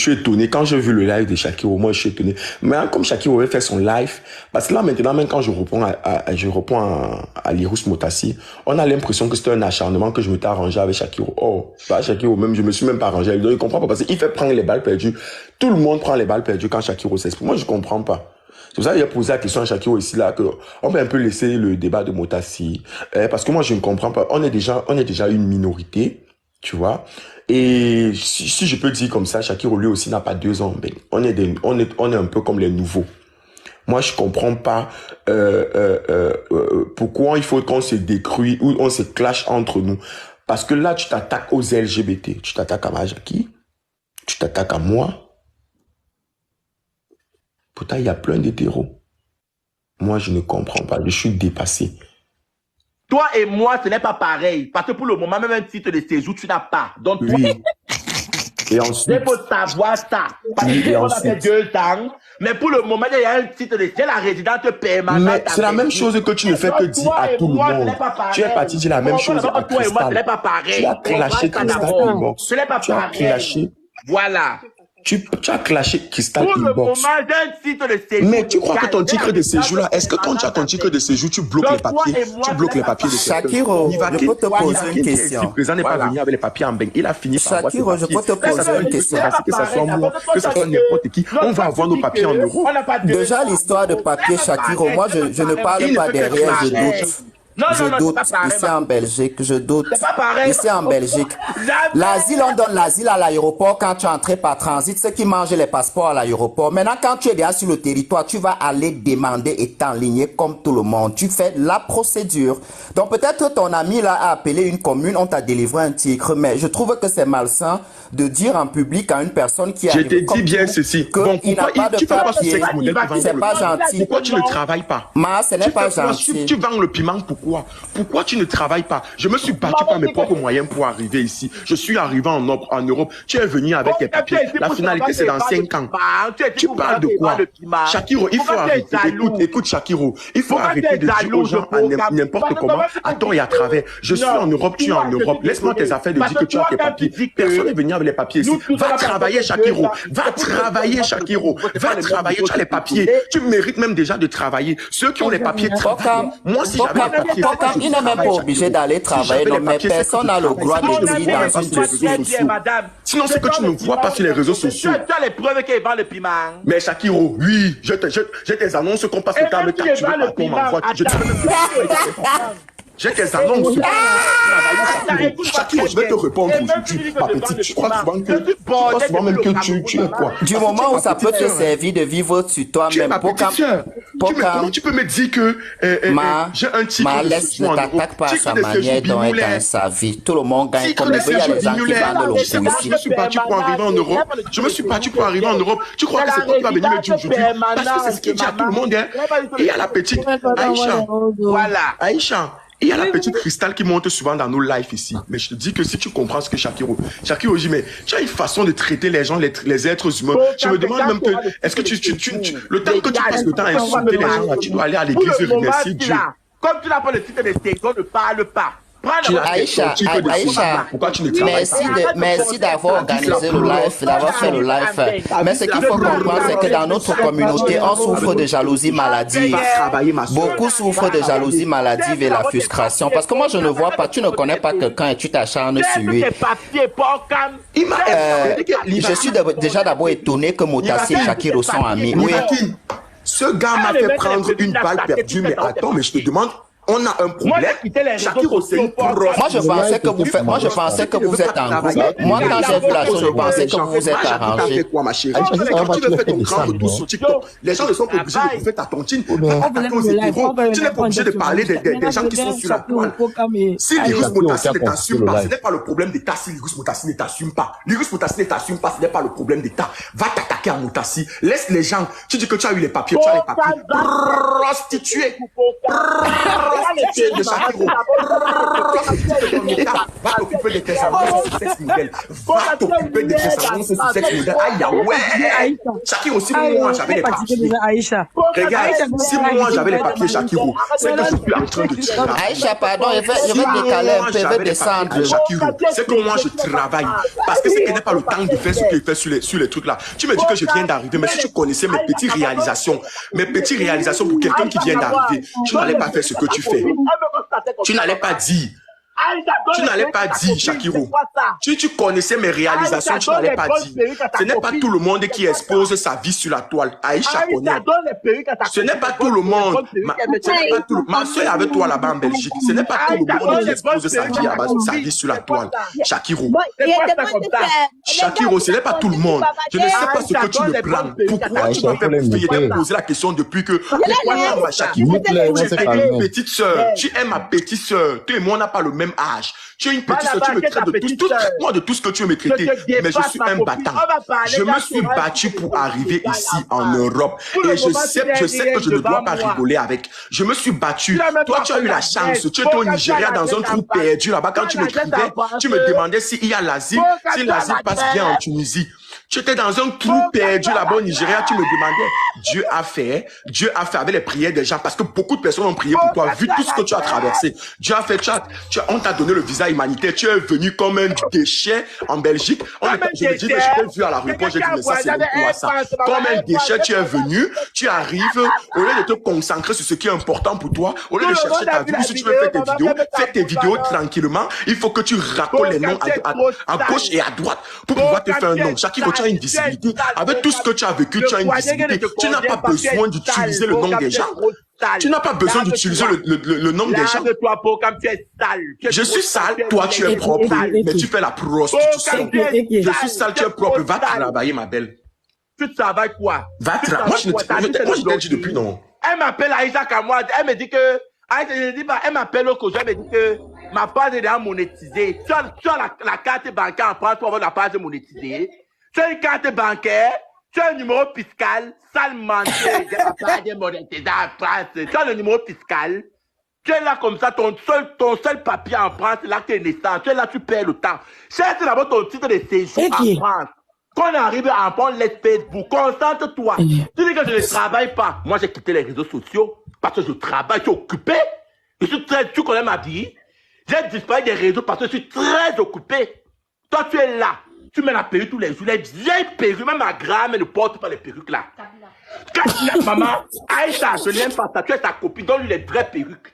étonné quand j'ai vu le live de Shakiro. Moi je suis étonné. Mais comme Shakiro avait fait son live, parce que là maintenant même quand je reprends à Lirous Motassi, on a l'impression que c'était un acharnement que je m'étais arrangé avec Shakiro. Oh, bah Shakiro même je me suis même pas arrangé avec lui. Il comprend pas parce qu'il fait prendre les balles perdues. Tout le monde prend les balles perdues quand Shakiro s'exprime. Moi je comprends pas. C'est pour ça qu'il a posé la question à Shakiro ici là que on peut un peu laisser le débat de Motassi parce que moi je ne comprends pas. On est déjà une minorité. Tu vois, et si je peux dire comme ça, Shakiro lui aussi n'a pas 2 ans. Ben, on est un peu comme les nouveaux. Moi, je comprends pas pourquoi il faut qu'on se détruise ou on se clash entre nous. Parce que là, tu t'attaques aux LGBT, tu t'attaques à Majaki, tu t'attaques à moi. Pourtant, il y a plein d'hétéros. Moi, je ne comprends pas. Je suis dépassé. Toi et moi, ce n'est pas pareil. Parce que pour le moment, même un titre de séjour, tu n'as pas. Donc, oui. Et ensuite, il faut savoir ça. Parce qu'on a fait 2 ans. Mais pour le moment, il y a un titre de séjour, la résidence permanente. Mais c'est la même chose que tu ne fais que dire à tout le monde. Tu es parti dire la même chose à Cristal. Ce n'est pas pareil. Tu as clashé Cristal Pilbox. Ce n'est pas pareil. Voilà. Tu as clashé Cristal Pour le Inbox. moment, j'ai un titre de séjour. Mais tu crois que ton titre de séjour là, est-ce que quand tu as ton titre de séjour, tu bloques les papiers, de Shakiro, je peux te poser une question. Si le président n'est pas venu avec les papiers en bain, il a fini par avoir ses Shakiro, je papiers. peux te poser une question. Que ça soit moi, que ça soit n'importe qui, on va avoir nos papiers en euros. Déjà, l'histoire de papier, Shakiro, moi, je ne parle pas derrière, je doute. Je doute ici en Belgique, je doute ici en Belgique. L'asile, on donne l'asile à l'aéroport quand tu es entré par transit, ceux qui mangent les passeports à l'aéroport. Maintenant, quand tu es déjà sur le territoire, tu vas aller demander et t'enligner comme tout le monde. Tu fais la procédure. Donc peut-être ton ami là a appelé une commune, on t'a délivré un titre, mais je trouve que c'est malsain de dire en public à une personne qui a... Je t'ai dit bien ceci. Donc pourquoi tu fais pas ce sexe modèle qui vend c'est pas gentil. Pourquoi tu ne travailles pas? Ce n'est pas gentil. Tu vends le piment, pourquoi tu ne travailles pas? Je me suis battu par mes propres moyens pour arriver ici. Je suis arrivé en Europe. Tu es venu avec tes papiers. La finalité, c'est dans 5 ans. Tu parles de quoi? Shakiro, il faut arrêter. Écoute, Shakiro, il faut arrêter de dire aux gens n'importe comment, à tort et à travers. Je suis en Europe, tu es en Europe. Laisse-moi tes affaires de dire que tu as tes papiers. Personne n'est venu avec les papiers ici. Va travailler, Shakiro. Va travailler, Shakiro. Va travailler, tu as les papiers. Tu mérites même déjà de travailler. Ceux qui ont les papiers travaillent. Moi, si j'avais les papiers, il n'est même pas obligé d'aller travailler, non, mais personne n'a le droit de dire dans une société. Sinon, c'est que tu ne vois pas sur les réseaux sociaux. Tu as les preuves qu'il vend le piment. Mais Shakiro, oui, j'ai tes annonces qu'on passe le temps avec quand tu veux pas qu'on m'envoie. J'ai tes annonces. Shakiro, je vais te répondre aujourd'hui, ma petite. Tu crois souvent même que tu es quoi? Du moment où ça peut te servir de vivre sur toi-même. Comment tu peux me dire que j'ai un titre de séjour en Europe? Ne t'attaque pas à sa manière dont elle gagne sa vie. Tout le monde gagne comme il veut. Il y a des gens qui vendent le Je me suis battu pour arriver en Europe. Je me suis battu pour arriver en Europe. Tu crois que c'est toi qui vas venir me dire aujourd'hui? Parce que c'est ce qu'il dit à tout le monde. Et il y a la petite Aïcha. Voilà. Aïcha. Il y a la petite Cristal qui monte souvent dans nos lives ici. Mais je te dis que si tu comprends ce que Shakiro dit, mais tu as une façon de traiter les gens, les êtres humains. Je me demande même que, est-ce que le temps que tu passes le temps à insulter les gens, là, tu dois aller à l'église et remercier Dieu. Comme tu n'as pas le titre de séjour, ne parle pas. Aïcha, pourquoi tu ne travailles pas? merci d'avoir organisé le live, d'avoir fait le live. Mais ce qu'il faut comprendre, c'est que dans notre communauté, on souffre de jalousie maladive. Beaucoup souffrent de jalousie maladive et la frustration. Parce que moi, je ne vois pas, tu ne connais pas quelqu'un et tu t'acharnes sur lui. Je suis déjà d'abord étonné que Motassi et Shakiro sont amis. Oui. Ce gars m'a fait prendre une balle perdue, mais attends, mais je te demande. On a un problème. Shakiro, c'est une prof. Moi, je pensais que vous êtes en groupe. Moi, quand j'ai vu la chose, je pensais que vous vous êtes arrangés. Quoi, ma chérie? Quand tu veux faire ton grand retour sur TikTok, les gens ne sont pas obligés de faire ta tontine. Tu n'es pas obligé de parler des gens qui sont sur la toile. Si Lirus Motassi ne t'assume pas, ce n'est pas le problème d'État. Si Lirus Motassi ne t'assume pas, Lirus Motassi ne t'assume pas, ce n'est pas le problème d'État. Va t'attaquer à Motassi. Laisse les gens. Tu dis que tu as eu les papiers, tu as les papiers. Prostituée. De Shakiro. Va t'occuper de tes annonces sur sexe modèle. Va t'occuper de tes annonces sur sexe modèle. Aïe, ouais. Shakiro, si moi j'avais les papiers. Regarde, si moi j'avais les papiers, Shakiro, c'est que je suis en train de travailler. Aïcha, pardon, je vais décaler un peu, je vais descendre. Shakiro, c'est que moi je travaille. Parce que c'est qu'il n'a pas le temps de faire ce qu'il fait sur les trucs là. Tu me dis que je viens d'arriver, mais si tu connaissais mes petites réalisations pour quelqu'un qui vient d'arriver, tu n'allais pas faire ce que tu fais. Tu n'allais pas dire. Tu n'allais pas dire, Shakiro. Tu connaissais mes réalisations, tu n'allais pas dire. Ce n'est pas tout le monde qui expose sa vie sur la toile. Aïcha connaît. Ce n'est pas tout le monde. Ma soeur est avec toi là-bas en Belgique. Ce n'est pas tout le monde qui expose sa vie sur la toile. Shakiro. Shakiro, ce n'est pas tout le monde. Je ne sais pas ce que tu me prends. Pourquoi tu me fais bouffer? Je t'ai posé la question depuis que... Pourquoi, Shakiro? Tu es une petite soeur. Tu es ma petite soeur. Tu et moi, on n'a pas le même âge. Tu es une petite soeur, tu me traites de tout. Traite-moi de tout ce que tu veux me traiter. Mais je suis un battant. Je me suis battu pour arriver ici en Europe. Et je sais que je ne dois pas rigoler avec. Je me suis battu. Toi, tu as eu la chance. Tu étais au Nigeria dans un trou perdu là-bas. Quand tu m'écrivais, tu me demandais s'il y a l'asile, si l'asile passe bien en Tunisie. Tu étais dans un trou perdu là-bas au Nigeria, tu me demandais, Dieu a fait avec les prières des gens, parce que beaucoup de personnes ont prié pour toi, vu tout ce que tu as traversé. Dieu a fait, on t'a donné le visa humanitaire, tu es venu comme un déchet en Belgique. Je me dis, mais je t'ai vu à l'aéroport, j'ai dit, mais ça, c'est quoi ça? Comme un déchet, tu es venu, tu arrives, au lieu de te concentrer sur ce qui est important pour toi, au lieu de chercher ta vie, si tu veux faire tes vidéos, fais tes vidéos tranquillement, il faut que tu racoles les noms à gauche et à droite pour pouvoir te faire un nom. Shakiro, tu as une visibilité. Avec tout ce que tu as vécu, tu as une visibilité. Tu n'as pas besoin d'utiliser le nom des gens. Tu n'as pas besoin d'utiliser le nom des gens. Je suis sale, toi tu es propre, mais tu fais la prostitution. Je suis sale, tu es propre, va travailler ma belle. Tu travailles quoi? Va travailler. Moi je t'ai dit depuis non. Elle m'appelle Aïcha Kamouad, elle me dit que... Elle m'appelle au cause, elle me dit que ma page est déjà monétisée. Tu as la carte bancaire en France pour avoir la page monétisée. Tu as une carte bancaire, tu as un numéro fiscal, sale menteur, tu as le numéro fiscal, tu es là comme ça, ton seul papier en France, c'est là que tu es naissant, tu es là, tu perds le temps. Cherche d'abord ton titre de séjour en France. Quand on arrive à prendre les Facebook, concentre-toi. Tu dis que je ne travaille pas. Moi, j'ai quitté les réseaux sociaux parce que je travaille, je suis occupé. Tu connais ma vie. J'ai disparu des réseaux parce que je suis très occupé. Toi, tu es là. Tu mets la perruque tous les jours, les vieilles perruques, même ma grand-mère ne porte pas les perruques là. Quand tu dis, maman, Aïcha, je n'aime pas ça, tu es ta copine, donne-lui les vraies perruques.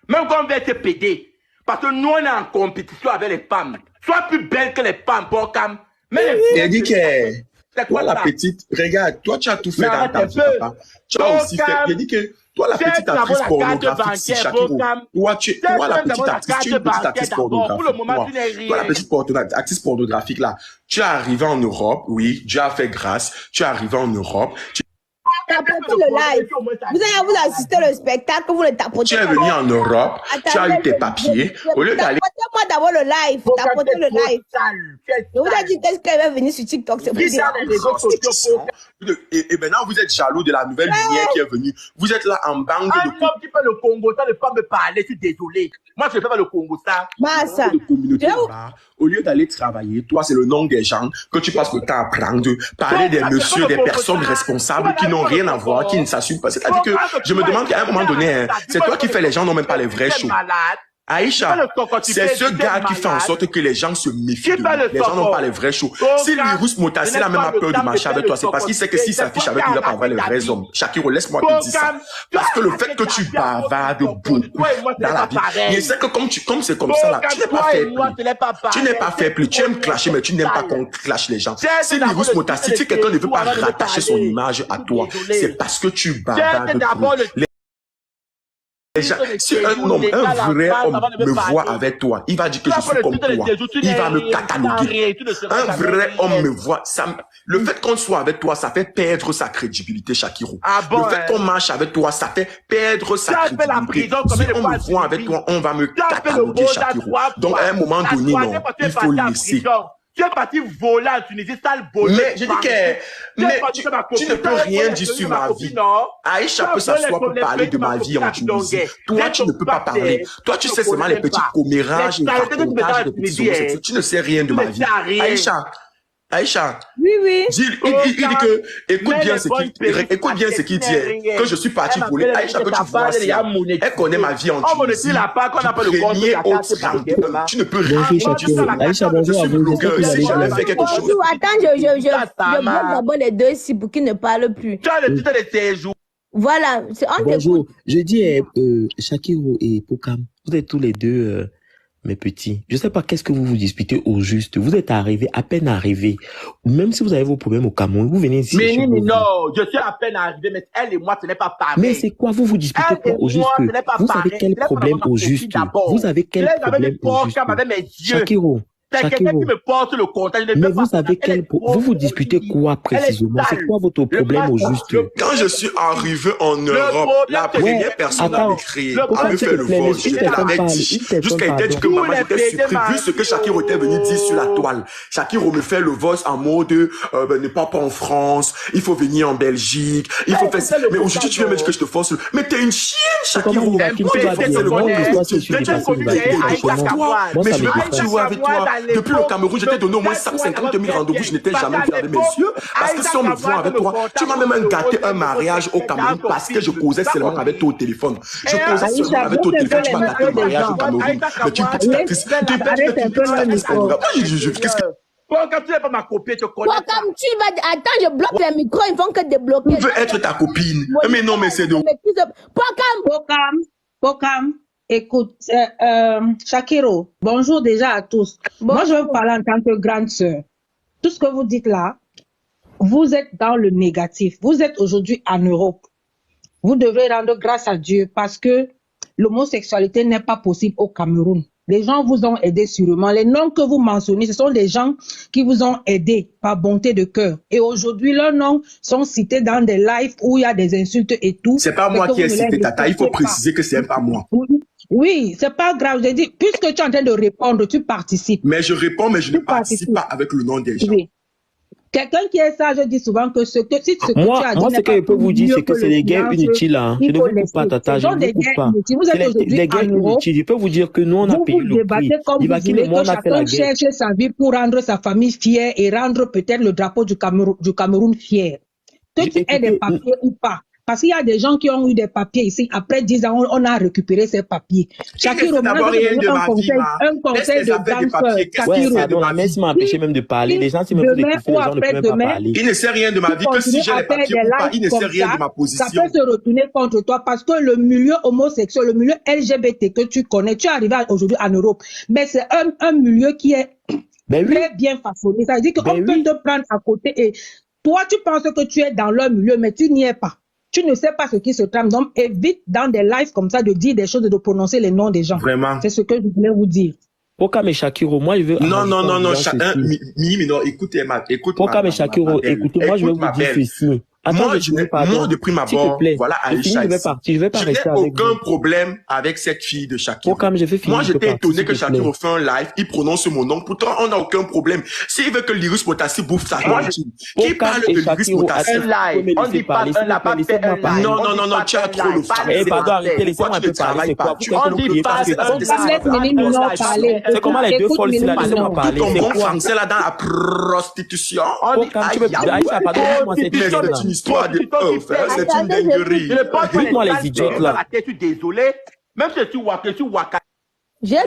Même quand on va te péder. Parce que nous, on est en compétition avec les femmes. Sois plus belle que les femmes, bon cam. Mais il dit que C'est Toi, quoi la ça? petite, regarde, toi, tu as tout fait Mais dans arrête ta un vie, peu. papa. Tu as aussi fait. Il a dit que toi, la petite actrice pornographique, si Shakiro. Toi, la petite actrice, tu es une petite actrice pornographique. Pour le moment, tu n'es Toi, la rien. petite actrice pornographique, là. Tu es arrivé en Europe, oui, Dieu a fait grâce. Tu es arrivé en Europe. Tapotez le live. Vous allez vous assister au spectacle, vous le tapotez. Tu es venu en Europe, tu as eu tes papiers. Au lieu d'aller. Tapotez-moi d'abord le live. Tapotez le live. Je vous ai dit qu'est-ce qu'elle va venir sur TikTok. C'est plus Et maintenant, vous êtes jaloux de la nouvelle lumière qui est venue. Vous êtes là en bande Un de homme qui fait le Congo, ça ne peut pas me parler, je suis désolé. Moi, je ne fais pas le Congo, ça. Massa. de communauté là-bas. Au lieu d'aller travailler, toi, c'est le nom des gens que tu passes le temps à prendre, parler des messieurs, des personnes responsables qui n'ont rien à voir, qui ne s'assument pas. C'est-à-dire que je me demande qu'à un moment donné, hein, c'est toi qui fais les gens n'ont même pas les vrais shows. Aïcha, c'est ce gars qui fait en sorte que les gens se méfient de lui. Les gens n'ont pas les vrais shows. Si Lirus Motassi a même peur de marcher avec toi, c'est parce qu'il sait que s'il s'affiche avec lui, il va pas avoir les vrais hommes. Shakiro, laisse-moi te dire ça. Parce que le fait que tu bavardes beaucoup dans la vie, il sait que comme c'est comme ça là, tu n'es pas fait plus. Tu n'es pas fait plus. Tu aimes clasher, mais tu n'aimes pas qu'on clash les gens. Si Lirus Motassi, si quelqu'un ne veut pas rattacher son image à toi, c'est parce que tu bavardes trop. Si un homme, un vrai homme me voit avec toi, il va dire que je suis comme toi. Il va me cataloguer. Un vrai homme me voit. Le fait qu'on soit avec toi, ça fait perdre sa crédibilité, Shakiro. Le fait qu'on marche avec toi, ça fait perdre sa crédibilité. Si on me voit avec toi, on va me cataloguer, Shakiro. Donc, à un moment donné, non, il faut le laisser. Tu es parti voler en Tunisie, sale bonnet. Mais je dis que tu ne peux rien dire sur ma vie. Aïcha peut s'asseoir pour parler de ma vie en Tunisie. Toi, tu ne peux pas parler. Toi, tu sais seulement les petits commérages et racontages des petits homosexuels. Tu ne sais rien de ma vie. Aïcha. Oui, oui. Il dit que, écoute bien ce qu'il dit, que je suis parti voler. Aïcha, que tu vois ça. Elle connaît ma vie en Tunisie. Tu ne peux rien dire. Aïcha, bonjour à vous. Si j'avais fait quelque chose. Attends, je bloque d'abord les deux ici pour qu'ils ne parlent plus. Tu as le titre de séjour. Voilà. Bonjour. Je dis Shakiro et Pokam, vous êtes tous les deux mes petits. Je sais pas qu'est-ce que vous vous disputez au juste. Vous êtes arrivés, à peine arrivés. Même si vous avez vos problèmes au Cameroun, vous venez ici. Mais non, je suis à peine arrivé, mais elle et moi, ce n'est pas pareil. Mais c'est quoi? Vous vous disputez quoi au juste? Vous avez quel problème au juste? Vous avez quel problème au juste? Shakiro. C'est quelqu'un qui me porte le contact. Mais vous savez vous vous disputez quoi précisément? C'est quoi votre problème au juste? Quand je suis arrivé en Europe, la première personne à m'écrire, à me faire le vol, je te l'avais dit. Jusqu'à il dit que maman, j'étais surpris, vu ce que Shakiro était venu dire sur la toile. Shakiro me fait le vol en mode, ne pars pas en France, il faut venir en Belgique, il faut faire ça. Mais aujourd'hui, tu viens me dire que je te force. Mais t'es une chienne, Shakiro. Mais je veux pas que tu vois avec toi. Depuis le Cameroun, j'étais donné au moins 50 000 rendez-vous, je n'étais jamais vu avec mes yeux. Parce que si on me voit avec toi, tu m'as même gâté un mariage au Cameroun parce que je causais seulement avec toi au téléphone. Je causais seulement avec toi au téléphone, tu m'as gâté un mariage au Cameroun. Mais tu es une petite actrice. Qu'est-ce que... Quand tu n'es pas ma copine, tu connais. Attends, je bloque les micros, ils vont que débloquer. Tu veux être ta copine. Mais non, mais c'est de... Pokam. Écoute, Shakiro, bonjour déjà à tous. Bonjour. Moi, je veux parler en tant que grande sœur. Tout ce que vous dites là, vous êtes dans le négatif. Vous êtes aujourd'hui en Europe. Vous devrez rendre grâce à Dieu parce que l'homosexualité n'est pas possible au Cameroun. Les gens vous ont aidé sûrement. Les noms que vous mentionnez, ce sont des gens qui vous ont aidé par bonté de cœur. Et aujourd'hui, leurs noms sont cités dans des lives où il y a des insultes et tout. C'est pas moi qui ai cité Tata. Il faut préciser que c'est pas moi. Oui, c'est pas grave. J'ai dit, puisque tu es en train de répondre, tu participes. Mais je réponds, mais je ne participe pas avec le nom des gens. Oui. Quelqu'un qui est sage dit souvent que ce que tu as dit. Moi, ce que je peux vous dire, c'est que c'est des guerres inutiles. Hein. Je ne vous coupe pas, Tata. Je ne vous coupe pas. C'est des guerres inutiles. Je peux vous dire que nous, on a payé le prix. Il va qu'il on a fait la guerre. Cherche sa vie pour rendre sa famille fière et rendre peut-être le drapeau du Cameroun fier. Que tu aies des papiers ou pas. Parce qu'il y a des gens qui ont eu des papiers ici. Après 10 ans, on a récupéré ces papiers. Shakiro, un conseil de grande sœur. Ouais, pardon, la messe m'a empêché même de parler. Les gens, si même vous écoutez, les gens ne peuvent même pas parler. Il ne sait rien de ma vie, que si j'ai les papiers ou pas, il ne sait rien de ma position. Ça peut se retourner contre toi parce que le milieu homosexuel, le milieu LGBT que tu connais, tu es arrivé aujourd'hui en Europe. Mais c'est un milieu qui est très bien façonné. Ça veut dire qu'on peut te prendre à côté et Toi, tu penses que tu es dans leur milieu, mais tu n'y es pas. Tu ne sais pas ce qui se trame. Donc, évite dans des lives comme ça de dire des choses et de prononcer les noms des gens. Vraiment. C'est ce que je voulais vous dire. Pokam et Shakiro, moi je veux... Non, écoutez, Pokam et Shakiro, écoutez, moi je vais vous dire ceci. Attends, moi, de prime abord, voilà, Aïcha, je vais pas rester avec vous. Je n'ai aucun problème avec cette fille de Shakiro. Pokam, je vais finir. Moi, j'étais étonné que Shakiro fait un live, il prononce mon nom. Pourtant, on n'a aucun problème. S'il veut que Lyrus Motassi bouffe sa cantine, qui parle de Lyrus Motassi? On dit pas un n'a pas fait un live. Non, tu as trop le temps. Pardon, arrêtez, laissez-moi un peu parler. C'est quoi? On dit pas c'est comment les deux folles ici là? Laissez-moi parler. Tout ton bon français là dans la prostitution. Pokam, tu veux... Aïcha, pardon, moi c'est une histoire de c'est une dinguerie. Dites-moi les idiotes là. Je suis désolé. Même si tu waka.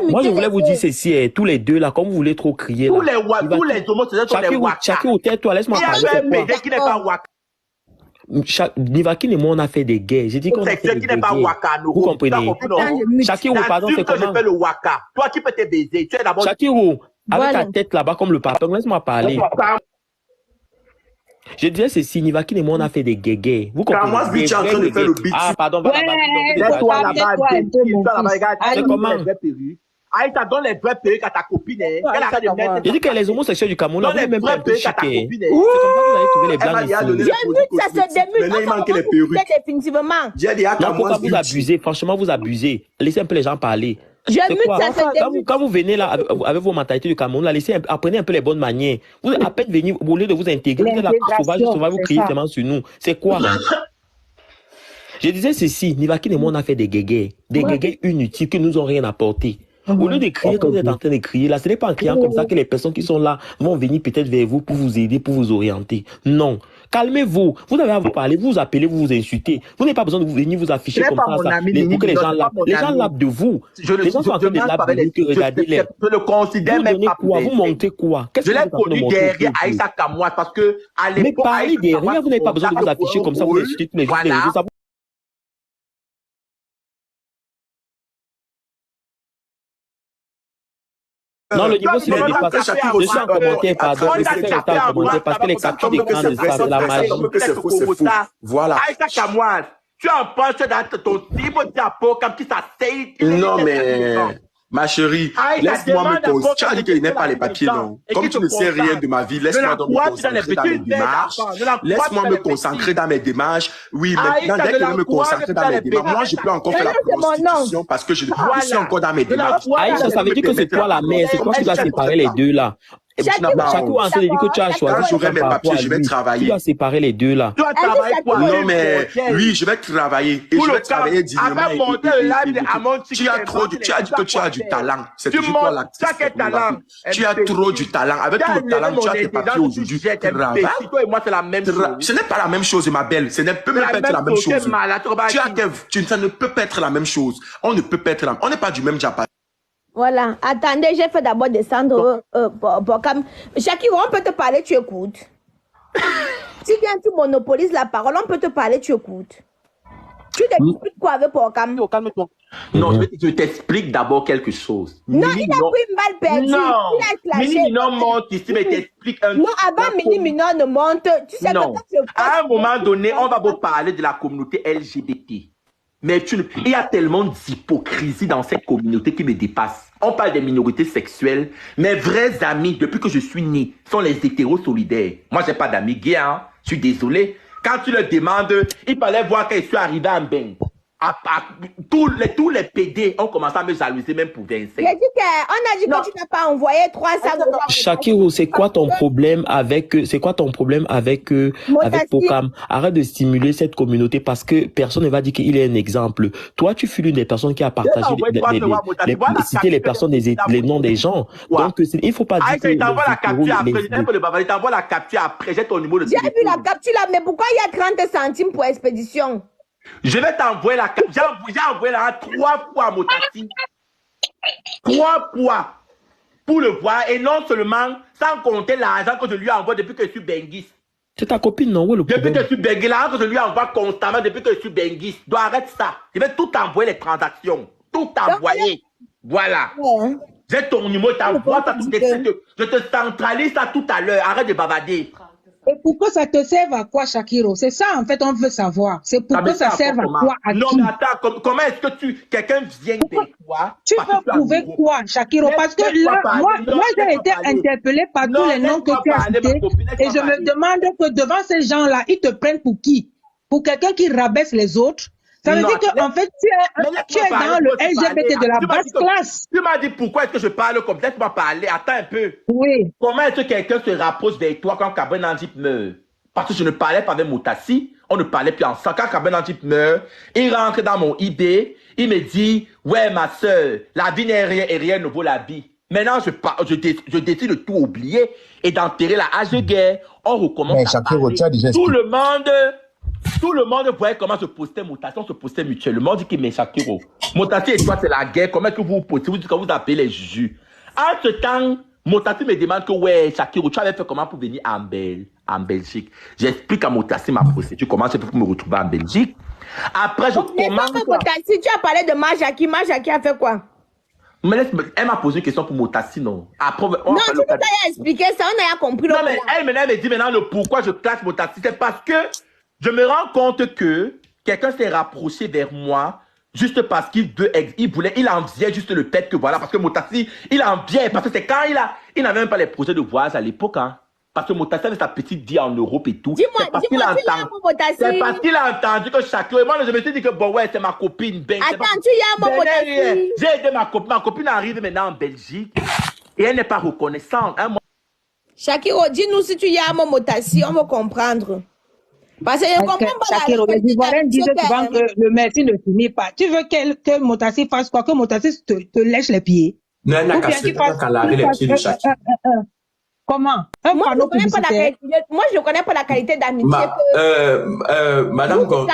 Moi, je voulais vous dire ceci, tous les deux là, comme vous voulez trop crier. Tous les homosexuels sont des waka. Chacun, tais-toi, laisse-moi parler. Il y a un PD qui n'est pas waka. Nivakin et moi, on a fait des gays. J'ai dit qu'on a fait des gays. Vous comprenez? Shakiro, pardon, c'est comment? Je fais le waka. Toi qui peux te baiser. Tu es d'abord. Shakiro, avec ta tête là-bas comme le papa, laisse-moi parler. Je disais ceci, Nivakin et moi, on a fait des guégués. Vous comprenez? Moi, tu es en train de faire le beat. Ah, pardon, Toi là-bas, c'est comment? Aïcha, donne les vrais perruques à ta copine. J'ai dit que les homosexuels du Cameroun, on les même pas vrais un peu perruques à ta chiqués. copine. C'est comme ça que vous allez trouver les blancs ici. Ça se démute. Maintenant, il manque les perruques. Définitivement. Non, pourquoi vous abusez? Franchement, vous abusez. Laissez un peu les gens parler. Je mute, ça se démute. Quand vous venez là avec vos mentalités du Cameroun, là, apprenez un peu les bonnes manières. Vous à peine venir, au lieu de vous intégrer, vous êtes là, sauvage, vous criez tellement sur nous. C'est quoi? Je disais ceci, Nivakin et moi, on a fait des guégués inutiles qui nous ont rien apporté. Au lieu de crier comme vous êtes en train de crier, là, ce n'est pas en criant comme ça que les personnes qui sont là vont venir peut-être vers vous pour vous aider, pour vous orienter. Non. Calmez-vous. Vous avez à vous parler, vous vous appelez, vous vous insultez. Vous n'avez pas besoin de venir vous afficher comme ça, pour que les gens lapent. Les gens lapent de vous. Les gens sont en train de laper de vous, que regardez-les. Je le considère même pas. Vous montez quoi? Je l'ai connu derrière Aïcha Kamois parce que à l'époque. Mais parlez derrière, vous n'avez pas besoin de vous afficher comme ça, vous insultez tous les jours. Non, le niveau, c'est le dépassé. Je suis en commentaire, pardon. Je sais que en commentaire parce que les captures d'écran de ça, c'est la magie. C'est faux. Voilà. Aïcha Kamois, tu en penses dans ton type de diapo comme qui s'asseye. Non, mais... Ma chérie, laisse-moi me concentrer. Tu as dit qu'il n'est pas les papiers, non? Comme tu ne sais rien de ma vie, laisse-moi donc me concentrer dans mes démarches. Laisse-moi me concentrer dans mes démarches. Oui, maintenant, dès que je vais me concentrer dans mes démarches, moi, je peux encore faire la prostitution parce que je suis encore dans mes démarches. Aïcha, ça veut dire que c'est toi la mère. C'est toi qui dois séparer les deux, là. Chacun en train de dire que tu as choisi. J'aurai mes papiers, je vais travailler. Tu dois séparer les deux, là. Tu dois travailler quoi? Non, mais oui, je vais travailler. Et je vais travailler dignement. Tu as trop tu as dit que tu as du talent. C'est toujours toi l'actrice. Tu as trop du talent. Avec tout le talent, tu as tes papiers aujourd'hui. Toi et moi, c'est la même chose. Ce n'est pas la même chose, ma belle. Ce ne peut même pas être la même chose. Ça ne peut pas être la même chose. On ne peut pas être la... On n'est pas du même Japon. Voilà. Attendez, j'ai fait d'abord descendre Pokam. Shakiro, on peut te parler, tu écoutes. Si bien tu monopolises la parole, on peut te parler, tu écoutes. Tu t'expliques quoi avec Pokam? Calme-toi. Non, je t'explique d'abord quelque chose. Non, il a pris une balle perdue. Non, Mini Minon monte ici, mais t'explique un truc. Non, avant Mini Minon ne monte, tu sais non. À un moment donné, on va vous parler de la communauté LGBT. Mais il y a tellement d'hypocrisie dans cette communauté qui me dépasse. On parle des minorités sexuelles. Mes vrais amis, depuis que je suis né, sont les hétéros solidaires. Moi, j'ai pas d'amis gays, hein. Je suis désolé. Quand tu leur demandes, il fallait voir quand je suis arrivé en Beng. Tous les PD ont commencé à me jalouser, même pour Vincent. On a dit que tu n'as pas envoyé 300 euros. Shakiro, c'est quoi ton problème avec Pokam? Arrête de stimuler cette communauté parce que personne ne va dire qu'il est un exemple. Toi, tu fus l'une des personnes qui a partagé citer les personnes, les noms des gens. Donc, il faut pas dire que... Il t'envoie la capture après, j'ai ton numéro de téléphone. J'ai vu la capture là, mais pourquoi il y a 30 centimes pour expédition? Je vais t'envoyer la carte. J'ai envoyé la 3 fois à Motassi. 3 fois pour le voir. Et non seulement, sans compter l'argent que je lui envoie depuis que je suis benguiste. C'est ta copine, non? Oui, depuis que je suis benguiste, l'argent que je lui envoie constamment depuis que je suis benguiste. Donc arrête ça. Je vais tout envoyer les transactions. Tout envoyer. Voilà. J'ai ton numéro, t'envoies ça tout de suite. Je te centralise ça tout à l'heure. Arrête de bavarder. Et pour que ça te serve à quoi, Shakiro? C'est ça, en fait, on veut savoir. C'est pour que ça serve à quoi, à non, qui? mais attends, comment est-ce que quelqu'un vient vers toi? Tu veux prouver quoi, Shakiro? Parce que là, moi j'ai été interpellée par tous les noms que tu as cités et je me demande que devant ces gens-là, ils te prennent pour qui? Pour quelqu'un qui rabaisse les autres? Ça veut dire qu'en fait, tu es dans le LGBT de la basse classe. Tu m'as dit pourquoi est-ce que je parle comme ça? Laisse-moi parler. Attends un peu. Oui. Comment est-ce que quelqu'un se rapproche vers toi quand Kabé Nandip meurt? Parce que je ne parlais pas avec Motassi. On ne parlait plus ensemble. Quand Kabé Nandip meurt, il rentre dans mon idée. Il me dit, ouais, ma soeur, la vie n'est rien et rien ne vaut la vie. Maintenant, je décide de tout oublier et d'enterrer la hache de guerre. On recommence à parler. Tout le monde voyait comment se postait Motassi, on se postait mutuellement. On dit que mais Shakiro, Motassi et toi c'est la guerre, comment est-ce que vous vous postez, vous dites que vous appelez les jujus. En ce temps, Motassi me demande que ouais, Shakiro, tu avais fait comment pour venir en Belgique. J'explique à Motassi ma procédure, comment j'ai fait pour me retrouver en Belgique. Après, je commence. Motassi, tu as parlé de Majaki a fait quoi? Mais elle m'a posé une question pour Motassi, non. Après, non, tu peux pas expliquer ça, on a compris. Non, mais elle me dit maintenant le pourquoi je classe Motassi, c'est parce que je me rends compte que quelqu'un s'est rapproché vers moi juste parce qu'il enviait juste le fait que voilà, parce que Motassi, il enviait, parce que c'est quand il n'avait même pas les projets de voyage à l'époque, hein. Parce que Motassi avait sa petite vie en Europe et tout. Dis-moi, c'est parce qu'il a entendu que chacun, moi je me suis dit que bon ouais, c'est ma copine. Attends, tu y as mon Motassi. J'ai aidé ma copine arrive maintenant en Belgique et elle n'est pas reconnaissante. Hein, Shakiro, dis-nous si tu y as mon Motassi, on va comprendre. Parce que je comprends pas. Shakiro, les Ivoiriens disent souvent que le merci ne finit pas. Tu veux que Motassi fasse quoi? Que Motassi te lèche les pieds? Non, elle n'a qu'à se laver les pieds de Shakiro. Comment? Moi, je ne connais pas la qualité d'amitié. Madame Gon,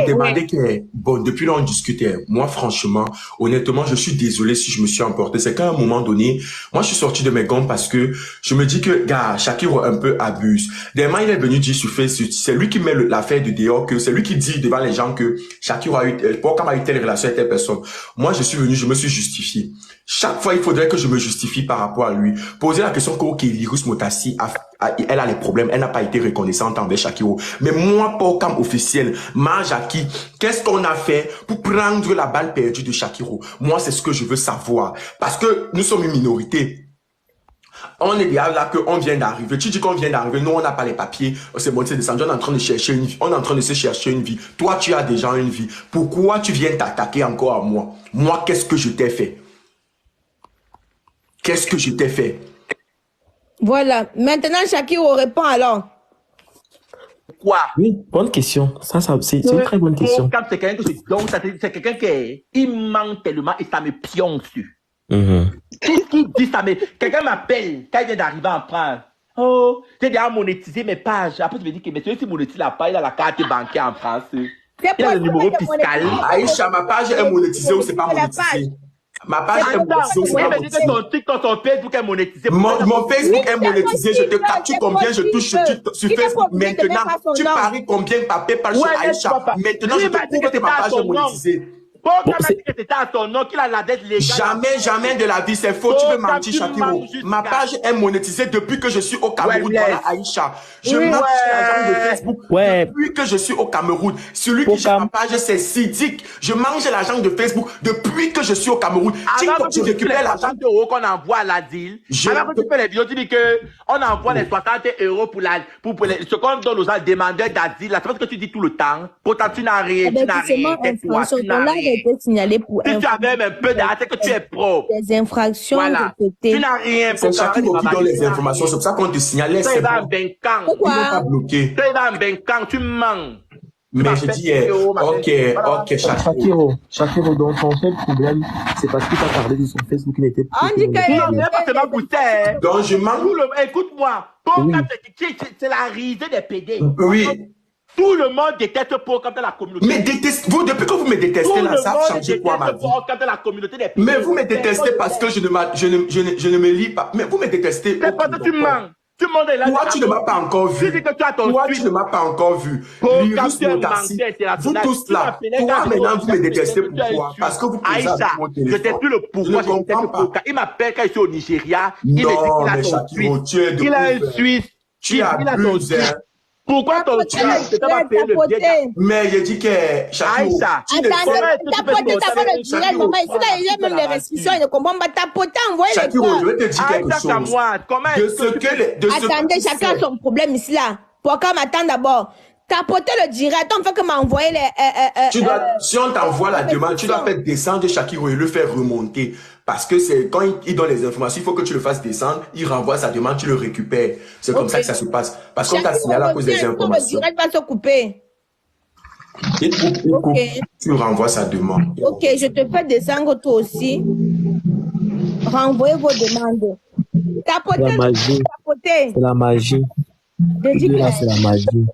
demandez bon, depuis là, on discutait. Moi, franchement, honnêtement, je suis désolé si je me suis emporté. C'est qu'à un moment donné, moi, je suis sorti de mes gants parce que je me dis que, gars, Shakiro un peu abuse. Dernièrement, il est venu dire sur Facebook, c'est lui qui met l'affaire de dehors, que c'est lui qui dit devant les gens que Shakiro a eu telle relation avec telle personne. Moi, je suis venu, je me suis justifié. Chaque fois, il faudrait que je me justifie par rapport à lui. Poser la question que, ok, Lirus Motassi, elle a les problèmes, elle n'a pas été reconnaissante envers Shakiro. Mais moi, pas comme officiel, Majaki, qu'est-ce qu'on a fait pour prendre la balle perdue de Shakiro? Moi, c'est ce que je veux savoir. Parce que nous sommes une minorité. On est déjà là qu'on vient d'arriver. Tu dis qu'on vient d'arriver. Nous, on n'a pas les papiers. C'est bon, c'est descendu. On est en train de chercher une vie. On est en train de se chercher une vie. Toi, tu as déjà une vie. Pourquoi tu viens t'attaquer encore à moi? Moi, qu'est-ce que je t'ai fait? Qu'est-ce que je t'ai fait? Voilà. Maintenant, Shakiro répond alors. Quoi? Oui, bonne question. C'est une très bonne question. C'est quelqu'un que je donne, c'est quelqu'un qui il manque tellement et ça me pionce dessus. Tout ce qu'il dit, quelqu'un m'appelle quand il vient d'arriver en France. Oh, j'ai déjà monétisé mes pages. Après, je me dis que monsieur, si monétise la page, il a la carte bancaire en France. Il a le numéro fiscal. Aïcha, ma page est monétisée ou c'est pas monétisé? Ma page est monétisée ou c'est pas monétisé? Ton Facebook est monétisé. Mon Facebook est monétisé. Je te capture combien je touche sur Facebook maintenant. Tu paries combien par PayPal sur Aïcha. Maintenant, je te prouve que ma page est monétisée. C'était à ton nom qu'il a la dette légale. Jamais de la vie, c'est faux. Tu veux mentir, Shakiro. Ma page est monétisée depuis que je suis au Cameroun. Voilà, Aïcha. Je mange l'argent de Facebook depuis que je suis au Cameroun. Celui qui gère ma page, c'est Sidik. Je mange l'argent de Facebook depuis que je suis au Cameroun. TikTok, je récupère l'argent d'euros qu'on envoie à la deal. Alors que tu fais les vidéos, tu dis que on envoie les 60 euros pour ce qu'on donne aux demandeurs d'asile. C'est parce que tu dis tout le temps. Pourtant, tu n'as rien. Tu n'as rien. Tu n'as rien. Signalé pour si tu avais même un peu d'art, c'est que tu es propre. Des infractions répétées. Tu n'as rien pour c'est Shakiro qui donne les informations. C'est pour ça qu'on te signalait. Tu vas en Benkan. Pourquoi? Il n'est pas bloqué. Tu vas en Benkan, tu mens. Mais je dis, ok, Shakiro, donc ton seul problème, c'est parce que tu as parlé de son Facebook qui n'était pas. On dit que. Non, mais pas seulement pour ça. Donc je manque. Écoute-moi. C'est la risée des PD. Oui. Tout le monde déteste pour quand la communauté. Mais vous, depuis que vous me détestez là, ça a changé quoi ma vie? La communauté des mais vous me détestez parce que je ne me lis pas. Mais vous me détestez. C'est parce que tu mens. Tout le monde est là. Toi, tu ne m'as pas encore vu. Toi, tu ne m'as pas encore vu. Lyrus Motassi, vous tous là. Toi, maintenant, vous me détestez. Pourquoi? Parce que vous posez avec mon téléphone. Je sais plus le pourquoi. Je comprends pas. Il m'appelle quand il est au Nigeria. Non, mais Shakiro, tu es de il a un Suisse. Tu abuses, hein. Pourquoi ton Suisse ne t'a pas payé le billet? Mais j'ai dit que Shakiro, tapoter d'abord le direct, maman. Ici, là, il y a même les restrictions. Il ne comprend pas. Tapoter, envoyer les Shakiro, je vais te dire quelque chose. Attendez, chacun a son problème ici, là. Pokam, attends d'abord. Tapoter le direct, on fait que m'envoyer les... Si on t'envoie la demande, tu dois faire descendre Shakiro et le faire remonter. Parce que c'est quand il donne les informations, il faut que tu le fasses descendre, il renvoie sa demande, tu le récupères. C'est comme ça que ça se passe. Parce qu'on t'a signalé à cause des informations. Le direct va se couper. Il coupe, tu renvoies sa demande. Ok, je te fais descendre toi aussi. Renvoyez vos demandes. Tapoter, c'est la magie. tapoter. C'est la magie. Là, c'est la magie.